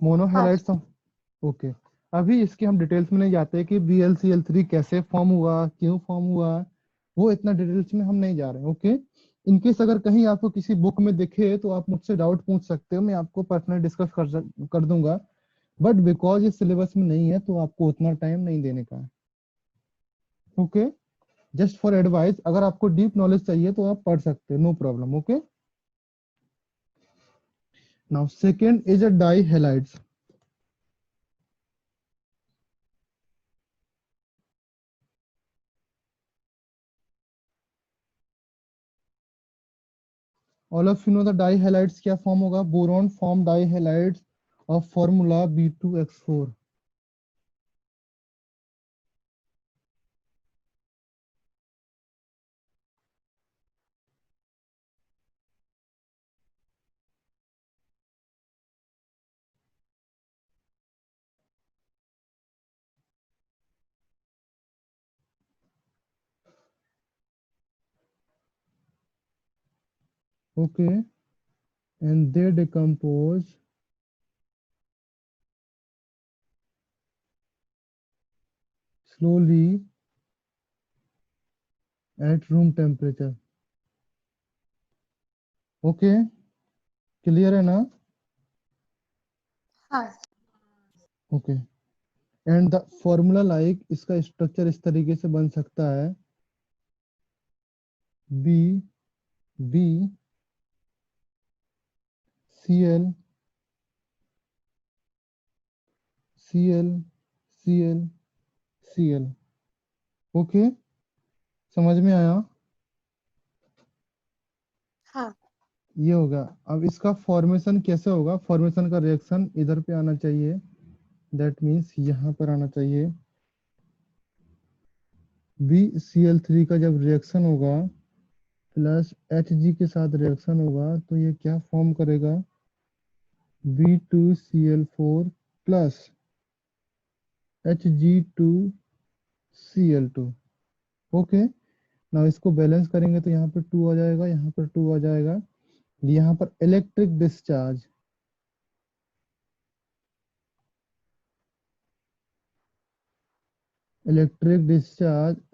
मोनोहेलाइड्स। ओके, अभी इसके हम डिटेल्स में नहीं जाते कि BlCl3 कैसे फॉर्म हुआ, क्यों फॉर्म हुआ, वो इतना डिटेल्स में हम नहीं जा रहे हैं। ओके, इनकेस अगर कहीं आपको किसी बुक में दिखे तो आप मुझसे डाउट पूछ सकते हो, मैं आपको पर्सनल डिस्कस कर दूंगा, बट बिकॉज ये सिलेबस में नहीं है तो आपको उतना टाइम नहीं देने का है। ओके, जस्ट फॉर एडवाइस, अगर आपको डीप नॉलेज चाहिए तो आप पढ़ सकते हो, no problem. Okay, now second is a dihalides. All of you know the dihalides क्या फॉर्म होगा? Boron form dihalides of formula B2X4। Okay, and they decompose slowly at room temperature. Okay, clear है ना? हाँ okay, and the formula like, इसका स्ट्रक्चर इस तरीके से बन सकता है B B Cl Cl Cl Cl। Okay, समझ में आया? हाँ ये होगा। अब इसका फॉर्मेशन कैसे होगा? फॉर्मेशन का रिएक्शन इधर पे आना चाहिए, दैट मीन्स यहाँ पर आना चाहिए। BCl3 का जब रिएक्शन होगा प्लस Hg के साथ रिएक्शन होगा तो ये क्या फॉर्म करेगा? B2Cl4 plus Hg2Cl2। ओके, ना इसको बैलेंस करेंगे तो यहाँ पर 2 आ जाएगा, यहाँ पर 2 आ जाएगा। यहाँ पर इलेक्ट्रिक डिस्चार्ज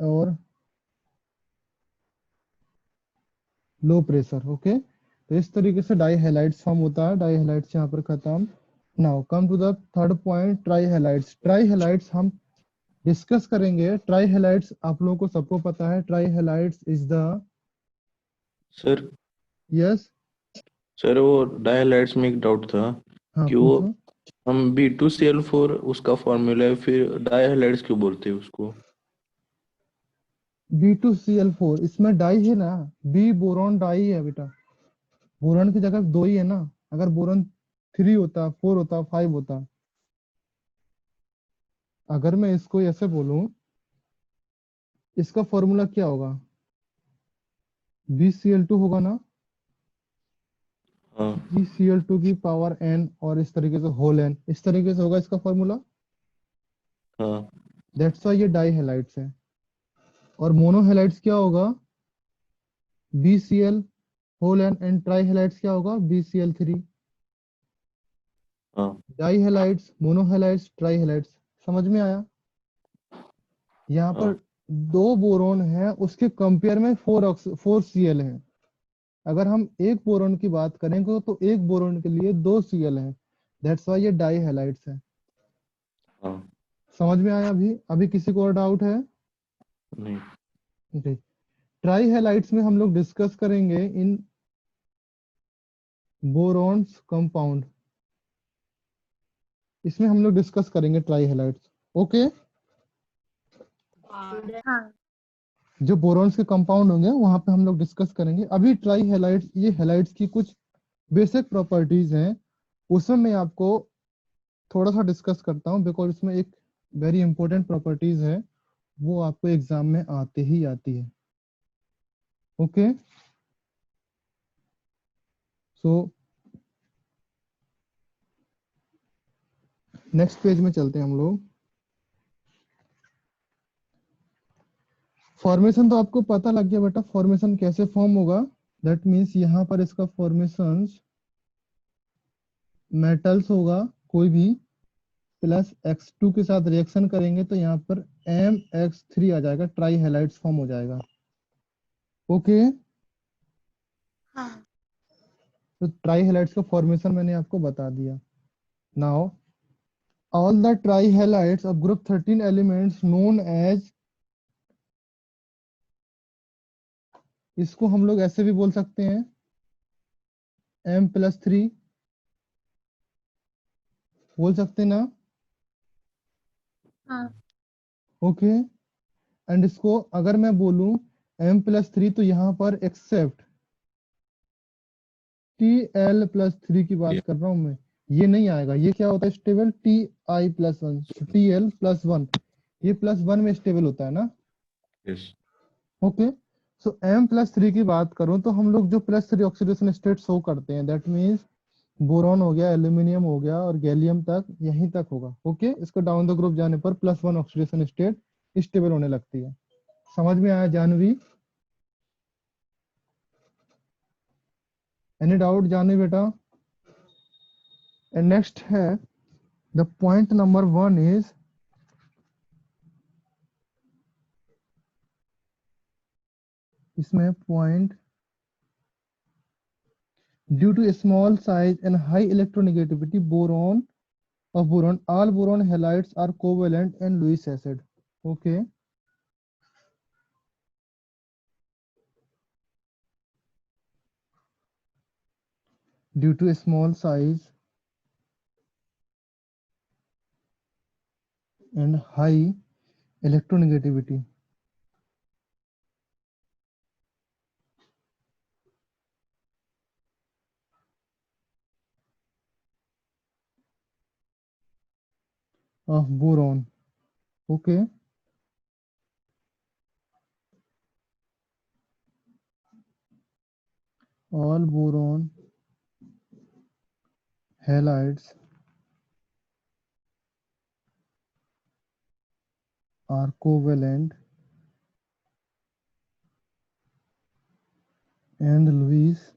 और लो प्रेशर। ओके, तो इस तरीके से डाई हैलाइड्स फॉर्म होता है। डाई हैलाइड्स यहाँ पर खत्म। Now come to the third point, trihalides. Trihalides हम डिस्कस करेंगे। ट्राई हैलाइड्स आप लोगों को सबको पता है, trihalides is the, sir yes, sir वो डायलाइट्स में एक डाउट था हाँ कि वो पूछो। हम B2Cl4 उसका फॉर्मूला है, फिर डायहाइलाइट्स क्यों बोलते हैं उसको? B2Cl4 इसमें डाई है ना, बी बोरॉन डाई है बेटा, बोरॉन की जगह दो ही है ना। अगर बोरॉन 3 होता, 4 होता, 5 होता, अगर मैं इसको ऐसे बोलूं, इसका फॉर्मूला क्या होगा? BCl2 होगा ना, हाँ BCl2 की पावर n और इस तरीके से होल n, इस तरीके से होगा इसका फॉर्मूला। हाँ दैट्स व्हाई ये डाई हैलाइड्स है। और मोनो हैलाइड्स क्या होगा? BCl whole n, and trihalides क्या होगा? BCl3। हाँ dihalides, monohalides, trihalides. समझ में आया? यहाँ हाँ पर 2 बोरोन है, उसके कंपेयर में 4 Cl है। अगर हम एक बोरोन की बात करेंगे तो एक बोरोन के लिए 2 Cl है। दैट्स व्हाई ये डाई हैलाइड्स है। हाँ। समझ में आया? अभी किसी को और डाउट है? नहीं। ओके, ट्राई हैलाइड्स में हम लोग डिस्कस करेंगे इन बोरॉन्स कंपाउंड। इसमें हम लोग डिस्कस करेंगे ट्राई हेलाइड्स। ओके, हाँ जो बोरॉन्स के कंपाउंड होंगे वहां पे हम लोग डिस्कस करेंगे। अभी ट्राई हेलाइड्स, ये हेलाइड्स की कुछ बेसिक प्रॉपर्टीज हैं, उसमें मैं आपको थोड़ा सा डिस्कस करता हूँ, बिकॉज इसमें एक वेरी इंपॉर्टेंट प्रॉपर्टीज है, वो आपको एग्जाम में आते ही आती है। ओके, सो नेक्स्ट पेज में चलते हैं हम लोग। फॉर्मेशन तो आपको पता लग गया बेटा, फॉर्मेशन कैसे फॉर्म होगा। दैट मीन्स यहाँ पर इसका फॉर्मेशन मेटल्स होगा कोई भी, प्लस X2 के साथ रिएक्शन करेंगे तो यहाँ पर MX3 आ जाएगा, ट्राई हेलाइड्स फॉर्म हो जाएगा। ओके, हाँ तो ट्राई हेलाइड्स का फॉर्मेशन मैंने आपको बता दिया। Now all the trihalides of group 13 elements known as, इसको हम लोग ऐसे भी बोल सकते हैं M+3, बोल सकते हैं ना। हाँ ओके, एंड इसको अगर मैं बोलूं M+3 तो यहाँ पर एक्सेप्ट Tl+3 की बात कर रहा हूं मैं, ये नहीं आएगा। ये क्या होता है स्टेबल, Ti+1, Tl+1, ये +1 में स्टेबल होता है ना। यस। ओके, सो M+3 की बात करूं तो हम लोग जो +3 ऑक्सीडेशन स्टेट शो करते हैं, दैट मीन्स बोरॉन हो गया, एल्यूमिनियम हो गया और गैलियम तक, यहीं तक होगा। ओके, इसको डाउन द ग्रुप जाने पर +1 ऑक्सीडेशन स्टेट स्टेबल होने लगती है। समझ में आया जानवी? एनी डाउट जानवी बेटा? एंड नेक्स्ट है द पॉइंट नंबर 1 इज, इसमें point, due to small size and high electronegativity boron of boron, all boron halides are covalent in Lewis acid. Okay, due to small size and high electronegativity, of boron. Okay, all boron halides are covalent and Lewis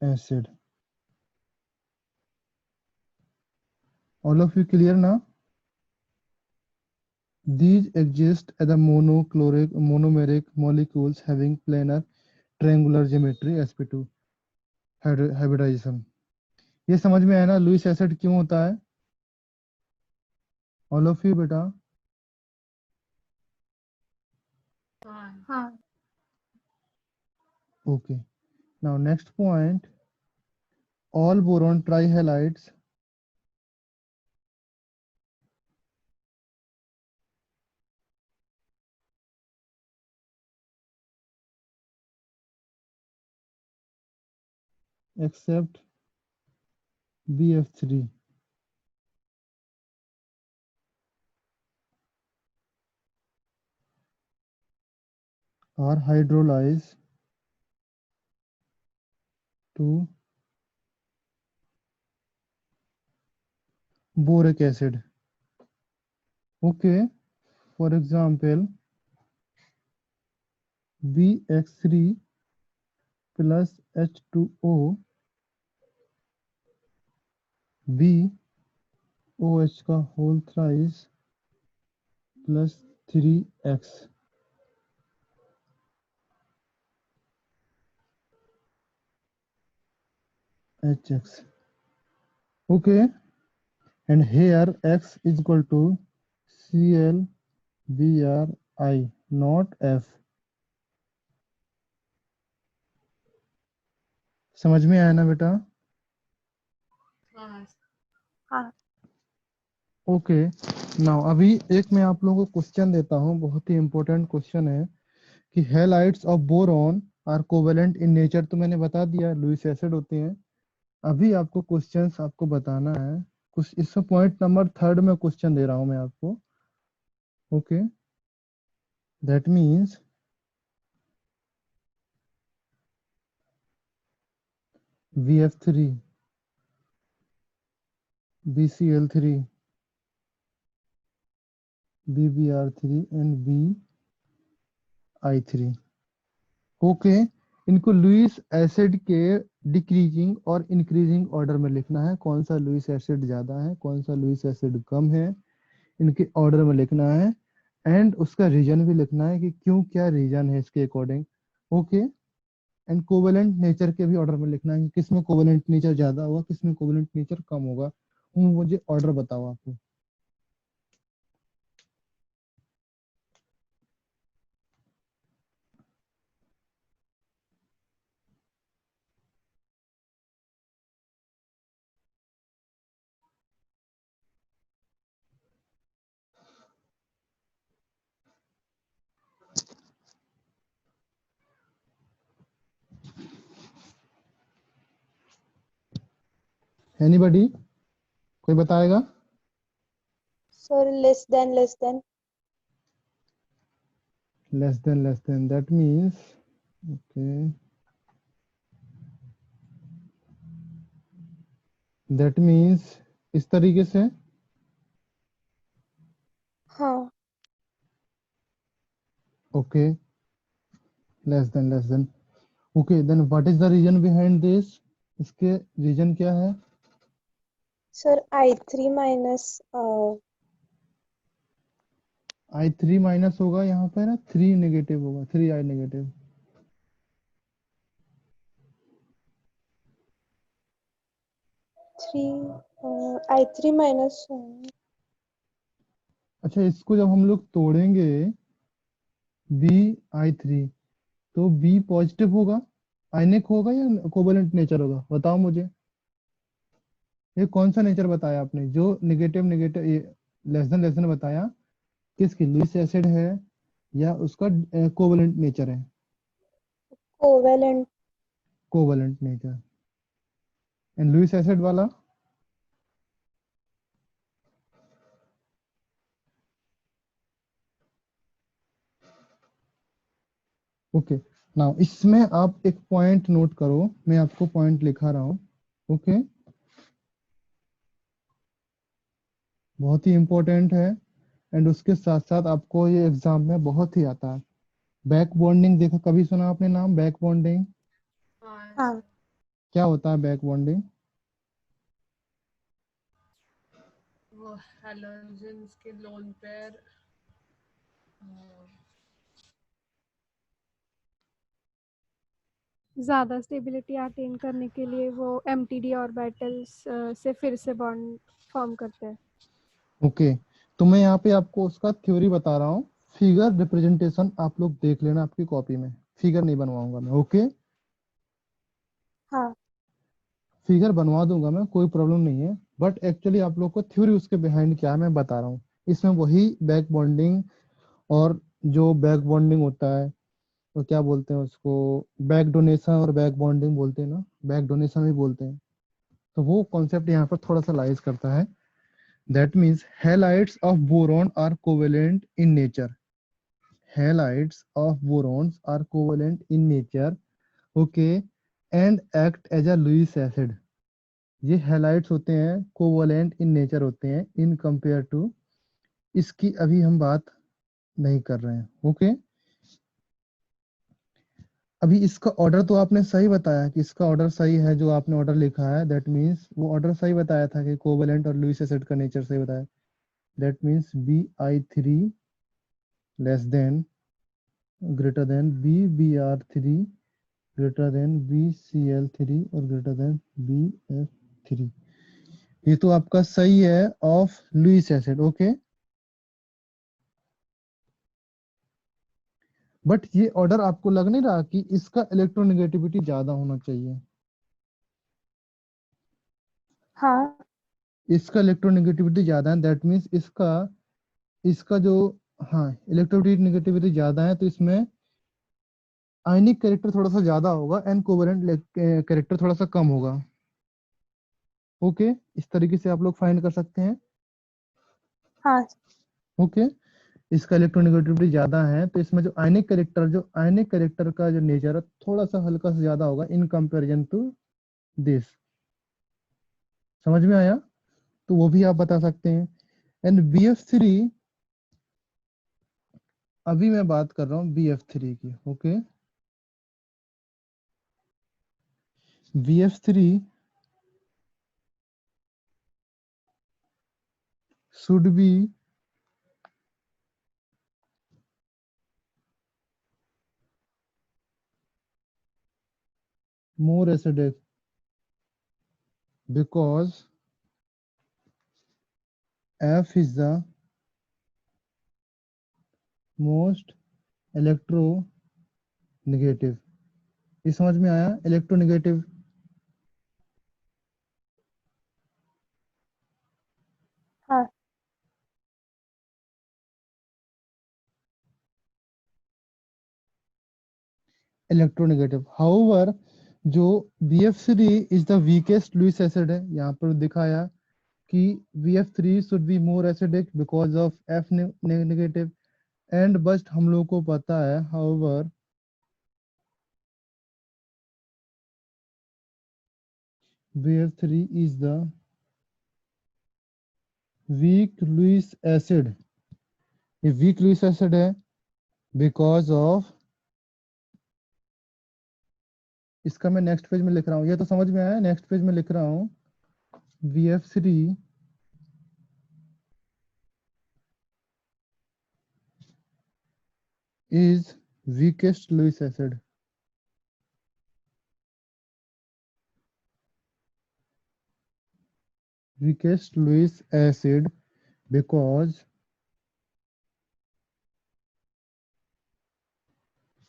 acid. All of you clear now? These exist as the monomeric molecules having planar triangular geometry, sp2 hybridization. ये समझ में आया ना लुईस एसिड क्यों होता है? ऑल ऑफ यू बेटा? हाँ Okay, now next point, all boron trihalides except BF3 are hydrolyzed to boric acid. Okay, for example, BX3 plus H2O, BOH का whole thrice plus 3X HX. Okay, and here X is equal to ClBrI, not F. समझ में आया ना बेटा? हाँ हाँ ओके। नाउ अभी एक मैं आप लोगों को क्वेश्चन देता हूँ, बहुत ही इंपॉर्टेंट क्वेश्चन है कि halides of boron are covalent in nature. तो मैंने बता दिया लुईस एसिड होते हैं। अभी आपको क्वेश्चंस आपको बताना है कुछ। इसमें पॉइंट नंबर 3 में क्वेश्चन दे रहा हूँ मैं आपको। Okay, that means VF3, BCl3, BBr3 and BI3। Okay, इनको लुईस एसिड के डिक्रीजिंग और इंक्रीजिंग ऑर्डर में लिखना है। कौन सा लुईस एसिड ज्यादा है, कौन सा लुईस एसिड कम है, इनके ऑर्डर में लिखना है। एंड उसका रीजन भी लिखना है कि क्यों, क्या रीजन है इसके according. Okay, and covalent nature के भी ऑर्डर में लिखना है कि किस में कोवेलेंट नेचर ज्यादा होगा, किस में कोवेलेंट नेचर कम होगा। मुझे ऑर्डर बताओ आपको। एनीबॉडी, कोई बताएगा? Sir less than less than that means, okay, that means इस तरीके से। हाँ okay, less than. Okay, then what is the reason behind this? इसके रीजन क्या है? Sir I3 minus I3 minus होगा यहाँ पे ना, 3 नेगेटिव होगा, 3I नेगेटिव। 3 I3 माइनस अच्छा, इसको जब हम लोग तोड़ेंगे BI3, तो B पॉजिटिव होगा, आयनिक होगा या कोवेलेंट नेचर होगा? बताओ मुझे। ये कौन सा नेचर बताया आपने जो नेगेटिव नेगेटिव, ये लेस देन बताया? किसकी, लुईस एसिड है या उसका कोवेलेंट नेचर है? Covalent covalent nature. And Lewis acid वाला? ओके, नाउ इसमें आप एक पॉइंट नोट करो, मैं आपको पॉइंट लिखा रहा हूँ। ओके, बहुत ही इंपॉर्टेंट है। एंड उसके साथ साथ आपको ये एग्जाम में बहुत ही आता है। बैक बॉन्डिंग, देखो कभी सुना आपने नाम बैक बॉन्डिंग? हाँ क्या होता है बैक बॉन्डिंग? वो हैलोजेंस के लोन पेयर ज़्यादा स्टेबिलिटी अटेन करने के लिए वो MTD ऑर्बिटल्स से फिर से बॉन्ड फॉर्म करते हैं। ओके, तो मैं यहाँ पे आपको उसका थ्योरी बता रहा हूँ। फिगर रिप्रेजेंटेशन आप लोग देख लेना आपकी कॉपी में, फिगर नहीं बनवाऊंगा मैं। ओके, हाँ फिगर बनवा दूंगा मैं, कोई प्रॉब्लम नहीं है। बट एक्चुअली आप लोग को थ्योरी उसके बिहाइंड क्या है मैं बता रहा हूँ। इसमें वही बैक बॉन्डिंग, और जो बैक बॉन्डिंग होता है तो क्या बोलते हैं उसको, बैक डोनेशन और बैक बॉन्डिंग बोलते हैं ना, बैक डोनेशन भी बोलते हैं। तो वो कॉन्सेप्ट यहाँ पर थोड़ा सा लाइज करता है। That means halides of boron are covalent in nature. Halides of borons are covalent in nature, okay, and act as a Lewis acid. ये हैलाइड्स होते हैं, कोवलेंट इन नेचर होते हैं इन कंपेयर टू। इसकी अभी हम बात नहीं कर रहे हैं। ओके, अभी इसका ऑर्डर तो आपने सही बताया कि इसका ऑर्डर सही है, जो आपने ऑर्डर लिखा है दैट मीन्स वो ऑर्डर सही बताया था कि कोवलेंट और लुईस एसिड का नेचर सही बताया। That means BI3 less than, greater than BBr3, greater than BCl3 और ग्रेटर देन BF3। ये तो आपका सही है of Lewis acid. Okay, but ये ऑर्डर आपको लग नहीं रहा कि इसका इलेक्ट्रोनेगेटिविटी ज्यादा होना चाहिए? हाँ इसका इलेक्ट्रोनेगेटिविटी ज्यादा है, दैट मीन्स इसका इसका जो, हाँ, इलेक्ट्रोनेगेटिविटी ज्यादा है, तो इसमें आयनिक कैरेक्टर थोड़ा सा ज्यादा होगा एंड कोवेलेंट कैरेक्टर थोड़ा सा कम होगा। ओके, इस तरीके से आप लोग फाइंड कर सकते हैं। हाँ ओके, इसका इलेक्ट्रोनेगेटिविटी ज्यादा है, तो इसमें जो आयनिक कैरेक्टर का जो नेचर है थोड़ा सा हल्का सा ज्यादा होगा इन कंपैरिजन टू दिस। समझ में आया? तो वो भी आप बता सकते हैं। एंड BF3, अभी मैं बात कर रहा हूँ BF3 की। Okay, BF3 should be more acidic because F is the most electronegative। ये समझ में आया? इलेक्ट्रोनेगेटिव। हाँ इलेक्ट्रोनेगेटिव, हाउएवर जो BF3 is the weakest Lewis acid है, यहाँ पर दिखाया कि BF3 should be more acidic because of F negative. And बस्ट हम लोग को पता है, however BF3 is the weak Lewis acid. ये वीक लुईस एसिड है बिकॉज ऑफ, इसका मैं नेक्स्ट पेज में लिख रहा हूँ, ये तो समझ में आया। नेक्स्ट पेज में लिख रहा हूँ BF3 is weakest Lewis acid। Weakest Lewis acid because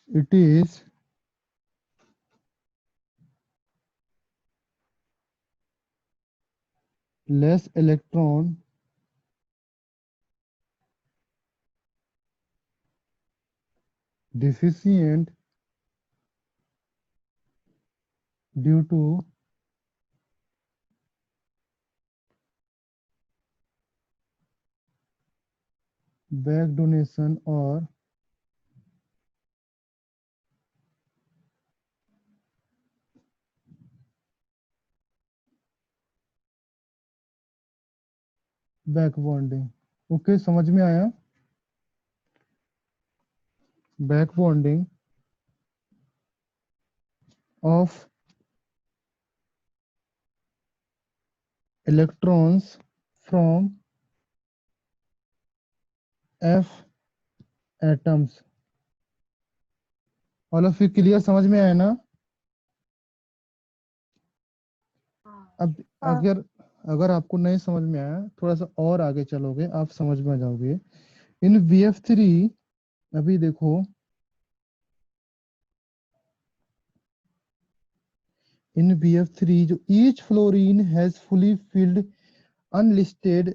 it is less electron deficient due to back donation or back bonding। Okay, समझ में आया? Back bonding of electrons from F atoms। All of you clear? समझ में आया ना? हाँ अब हाँ अगर अगर आपको नहीं समझ में आया, थोड़ा सा और आगे चलोगे आप समझ में आ जाओगे। इन BF3, अभी देखो, इन BF3 जो each fluorine has fully filled unlisted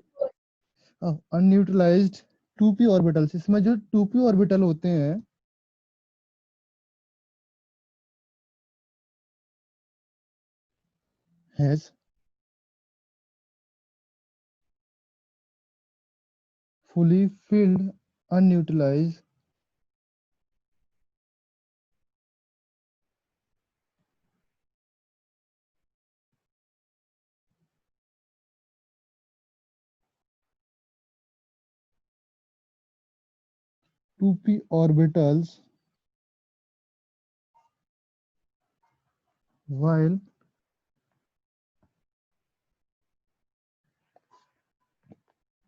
unneutralized 2p orbitals। इसमें जो 2p ऑर्बिटल होते हैं, has fully filled unneutralized two p orbitals while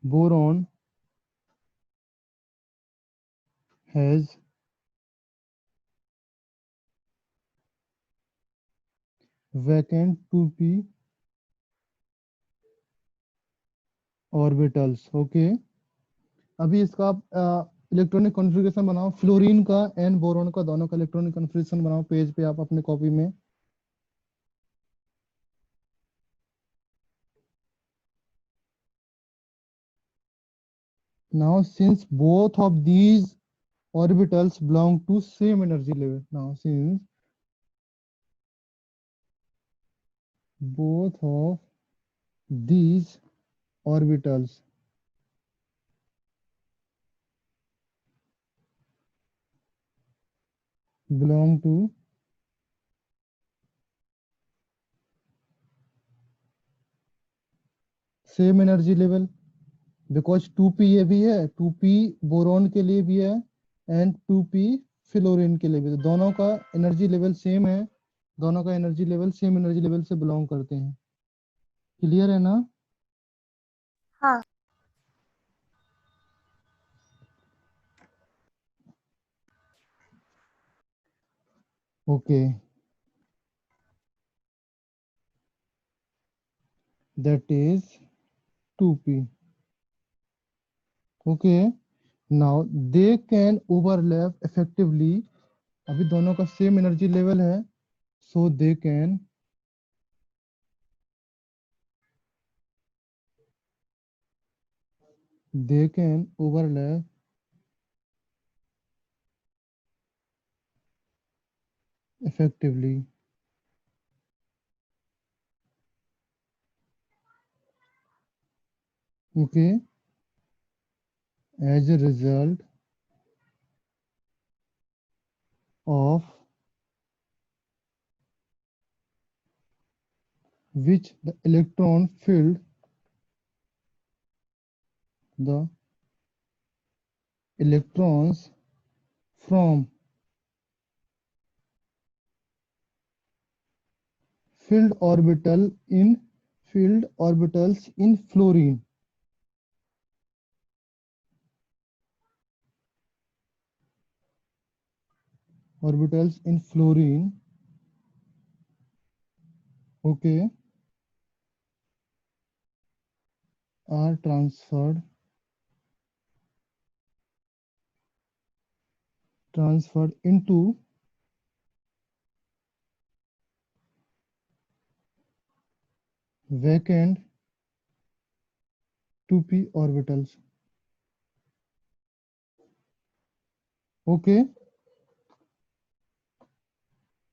boron has vacant 2p orbitals। Okay, अभी इसका आप इलेक्ट्रॉनिक कॉन्फ़िगरेशन बनाओ, फ्लोरीन का एंड बोरोन का, दोनों का इलेक्ट्रॉनिक कॉन्फ़िगरेशन बनाओ पेज पे आप अपने कॉपी में। Now since both of these orbitals belong to same energy level, now since both of these orbitals belong to same energy level, because 2p ये भी है, 2p बोरॉन के लिए भी है एंड 2p फ्लोरीन के लिए भी, तो दोनों का एनर्जी लेवल सेम है, दोनों का energy level same energy level से बिलोंग करते हैं। क्लियर है ना? हाँ। Okay, that is 2p। Okay, now they can overlap effectively, अभी दोनों का सेम एनर्जी लेवल है, so they can overlap effectively, okay, as a result of which the electron filled the electrons from filled orbitals in fluorine, okay, are transferred into vacant 2p orbitals। Okay,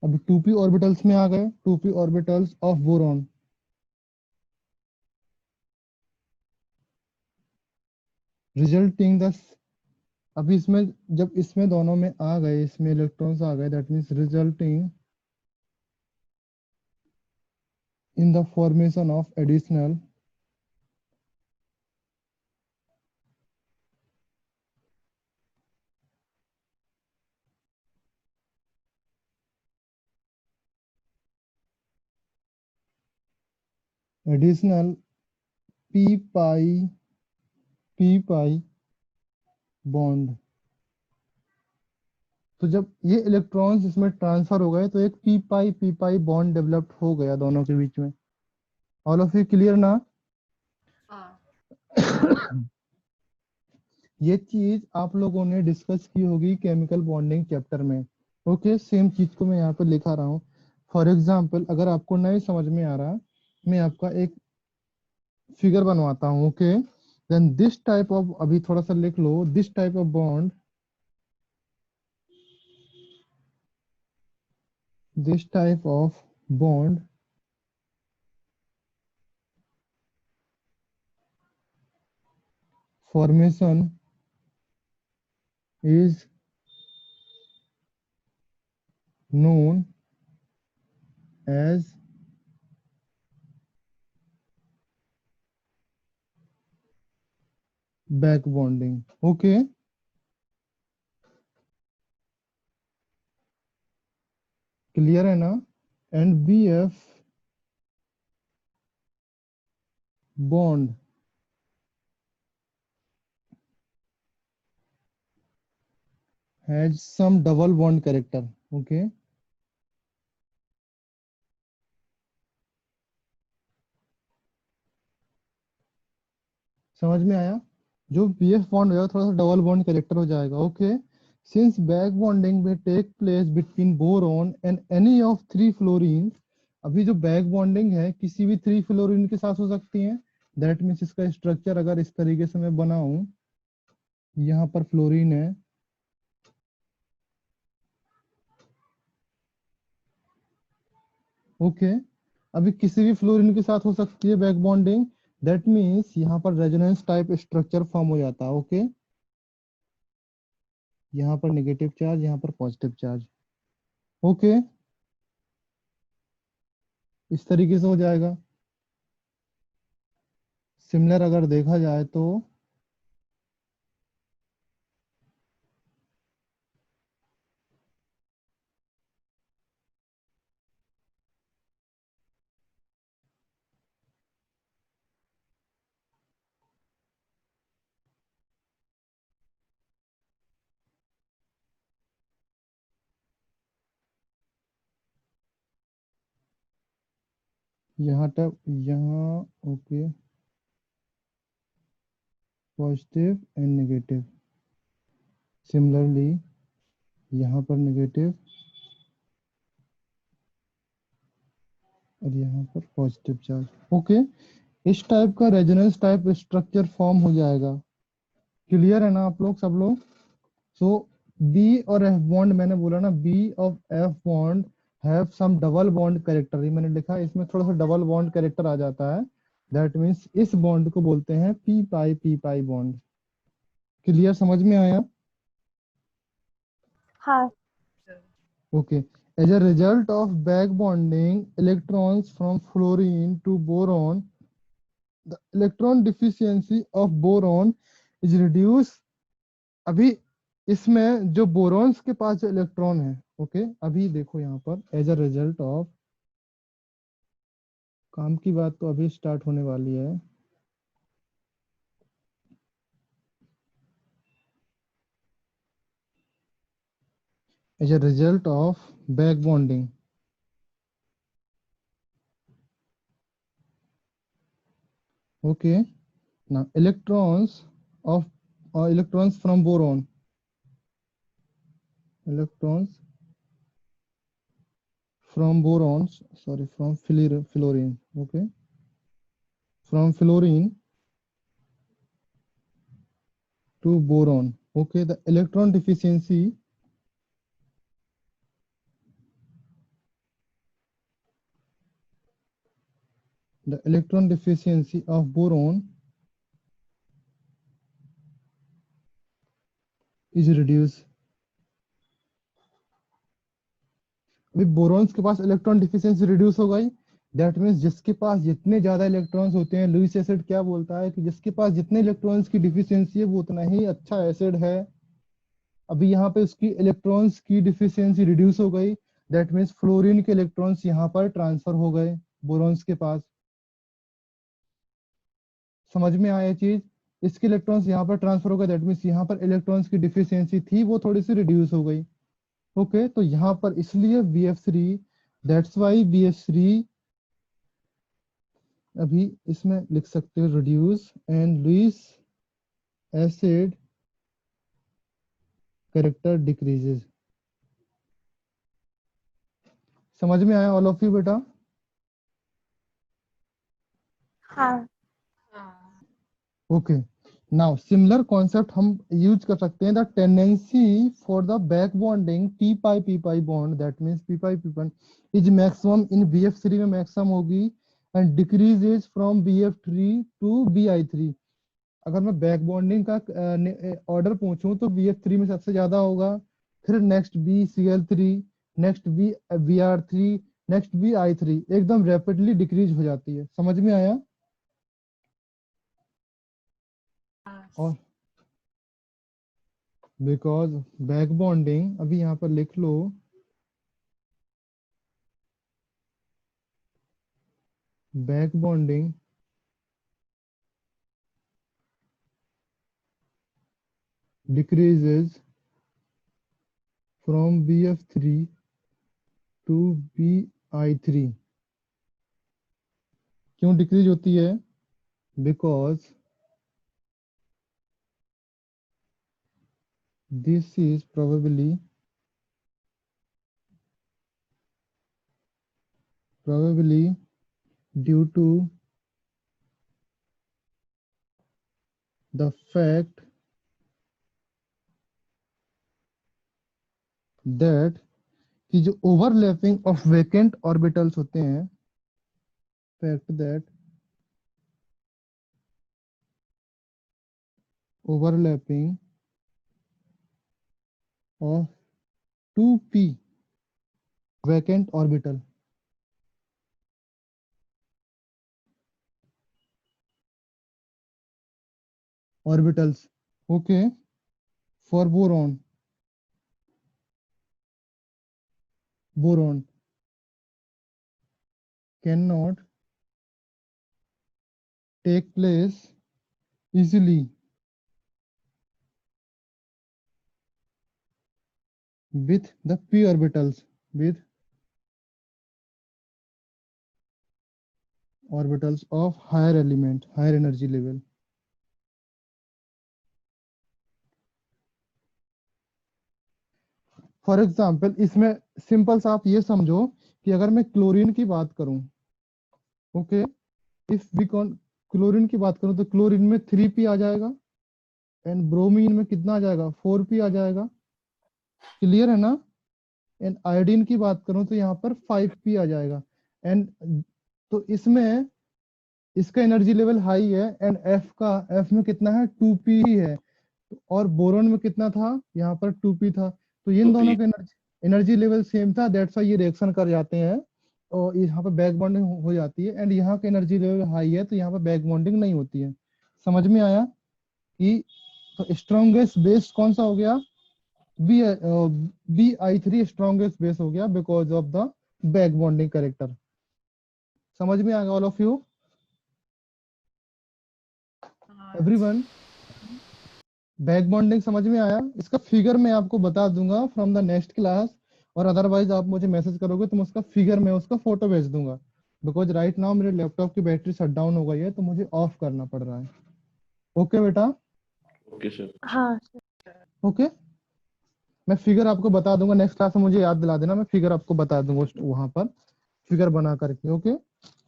अब 2p ऑर्बिटल्स में आ गए, 2p orbitals of boron, resulting the, अभी इसमें जब इसमें दोनों में आ गए, इसमें इलेक्ट्रॉन्स आ गए, that means resulting in the formation of additional p pi bond. तो जब ये इलेक्ट्रॉन्स इसमें ट्रांसफर हो गए तो एक पी पाई बॉन्ड डेवलप्ड हो गया दोनों के बीच में। ऑल ऑफ यू क्लियर ना? हाँ। ये चीज आप लोगों ने डिस्कस की होगी केमिकल बॉन्डिंग चैप्टर में। ओके, सेम चीज को मैं यहाँ पर लिखा रहा हूँ। फॉर एग्जाम्पल, अगर आपको नहीं समझ में आ रहा, मैं आपका एक फिगर बनवाता हूँ। Okay, then this type of, अभी थोड़ा सा लिख लो, this type of bond, this type of bond formation is known as back bonding। okay, clear है ना? And BF bond has some double bond character। okay, समझ में आया? जो BF बॉन्ड होगा थोड़ा सा डबल बॉन्ड कैरेक्टर हो जाएगा। ओके, सिंस बैक बॉन्डिंग में take place between boron and any of 3 fluorine, अभी जो बैक बॉन्डिंग है किसी भी 3 फ्लोरीन के साथ हो सकती है। दैट मीन्स इसका स्ट्रक्चर अगर इस तरीके से मैं बनाऊं, यहाँ पर फ्लोरीन है, ओके। अभी किसी भी फ्लोरीन के साथ हो सकती है बैक बॉन्डिंग, दैट मीन्स यहाँ पर रेजोनेंस टाइप स्ट्रक्चर फॉर्म हो जाता है, ओके। यहाँ पर नेगेटिव चार्ज, यहाँ पर पॉजिटिव चार्ज, ओके। इस तरीके से हो जाएगा। सिमिलर अगर देखा जाए तो यहाँ तक, यहाँ okay, positive and negative. Similarly यहाँ पर नेगेटिव और यहाँ पर पॉजिटिव चार्ज, ओके। इस टाइप का रेजोनेंस टाइप स्ट्रक्चर फॉर्म हो जाएगा। क्लियर है ना आप लोग, सब लोग? सो बी और एफ बॉन्ड, मैंने बोला ना B of F bond have some double bond character, ये मैंने लिखा है, इसमें थोड़ा सा डबल बॉन्ड कैरेक्टर आ जाता है। दैट मीन्स इस बॉन्ड को बोलते हैं पी पाई बॉन्ड। क्लियर, समझ में आया? हाँ। Okay. As a result of back bonding electrons from fluorine to boron, the electron deficiency of boron is reduced। अभी इसमें जो बोरॉन्स के पास जो इलेक्ट्रॉन है, ओके, अभी देखो यहाँ पर एज अ रिजल्ट ऑफ, काम की बात तो अभी स्टार्ट होने वाली है। As a result of back bonding, okay. now electrons from boron, electrons from borons, sorry, from fluorine, okay, from fluorine to boron, okay. The electron deficiency, the electron deficiency of boron is reduced। अभी बोरॉन्स के पास इलेक्ट्रॉन डिफिशियंसी रिड्यूस हो गई। दैट मीन्स जिसके पास जितने ज्यादा इलेक्ट्रॉन्स होते हैं, लुईस एसिड क्या बोलता है कि जिसके पास जितने इलेक्ट्रॉन्स की डिफिशियंसी है वो उतना ही अच्छा एसिड है। अभी यहाँ पे उसकी इलेक्ट्रॉन्स की डिफिशियंसी रिड्यूस हो गई। दैट मीन्स फ्लोरीन के इलेक्ट्रॉन्स यहाँ पर ट्रांसफर हो गए बोरॉन्स के पास। समझ में आया चीज? इसके इलेक्ट्रॉन्स यहाँ पर ट्रांसफर हो गए, दैट मीन्स यहाँ पर इलेक्ट्रॉन्स की डिफिशियंसी थी वो थोड़ी सी रिड्यूस हो गई, ओके। तो यहाँ पर इसलिए BF3, दैट्स वाई BH3, अभी इसमें लिख सकते हो reduce and Lewis acid character decreases. समझ में आया ऑल ऑफ यू बेटा? हाँ। ओके। नाउ सिमिलर कॉन्सेप्ट हम यूज कर सकते हैं, the tendency for the back bonding p pi bond, that means p pi is maximum in BF3 में मैक्सिमम होगी and decreases from BF3 to BI3। अगर मैं बैक बॉन्डिंग का ऑर्डर पूछूं तो BF3 में सबसे ज्यादा होगा, फिर next BCl3, next BR3, next BI3, एकदम रैपिडली डिक्रीज हो जाती है। समझ में आया? और बिकॉज बैक बॉन्डिंग, अभी यहाँ पर लिख लो, back bonding decreases from BF3 to BI3। क्यों डिक्रीज होती है? Because this is probably due to the fact that कि जो ओवरलैपिंग ऑफ वेकेंट ऑर्बिटल्स होते हैं, fact that overlapping of 2p vacant orbitals, okay, for boron cannot take place easily with the p orbitals, with orbitals of higher element, higher energy level. For example इसमें सिंपल सा आप ये समझो कि अगर मैं क्लोरीन की बात करूं, ओके, इफ वी क्लोरीन की बात करूं तो क्लोरीन में 3p आ जाएगा एंड ब्रोमीन में कितना आ जाएगा, 4p आ जाएगा। क्लियर है ना? एंड आयोडीन की बात करूं तो यहाँ पर 5p आ जाएगा। एंड तो इसमें इसका एनर्जी लेवल हाई है एंड एफ में कितना है, 2p ही है। और बोरोन में कितना था, यहाँ पर 2p था। तो इन 2p दोनों का एनर्जी लेवल सेम था, दैट्स व्हाई ये रिएक्शन कर जाते हैं और यहाँ पर बैक बॉन्डिंग हो जाती है। एंड यहाँ का एनर्जी लेवल हाई है तो यहाँ पर बैक बॉन्डिंग नहीं होती है। समझ में आया कि तो स्ट्रॉन्गेस्ट बेस कौन सा हो गया, Bi3 स्ट्रॉन्गेस्ट बेस हो गया because of the back bonding character. समझ में आ गया all of you, everyone? Back bonding समझ में आया? इसका फिगर मैं आपको बता दूंगा फ्रॉम द नेक्स्ट क्लास, और अदरवाइज आप मुझे मैसेज करोगे तो मैं उसका फिगर में उसका फोटो भेज दूंगा। बिकॉज राइट नाउ मेरे लैपटॉप की बैटरी शट डाउन हो गई है तो मुझे ऑफ करना पड़ रहा है। ओके बेटा? Okay sir. हाँ ओके, मैं फिगर आपको बता दूंगा नेक्स्ट क्लास में, मुझे याद दिला देना, मैं फिगर आपको बता दूंगा वहां पर फिगर बना करके। ओके,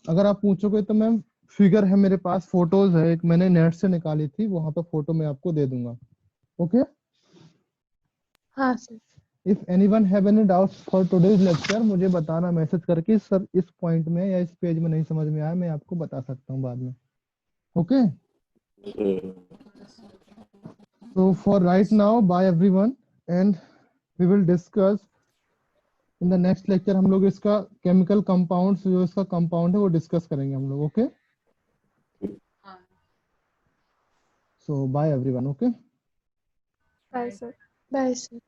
अगर आप पूछोगे तो मैं फिगर है मेरे पास, फोटोज है, एक मैंने नेट से निकाली थी, वहां पर फोटो मैं आपको दे दूंगा। ओके, हाँ sir. If anyone have any doubts for today's lecture मुझे बताना मैसेज करके, सर इस पॉइंट में या इस पेज में नहीं समझ में आया, मैं आपको बता सकता हूँ बाद में। Okay, so for right now bye everyone and we will discuss in the next lecture. हम लोग इसका केमिकल कंपाउंड्स, जो इसका कंपाउंड है वो डिस्कस करेंगे हम लोग। Okay, so bye everyone. Okay, bye sir. Bye sir.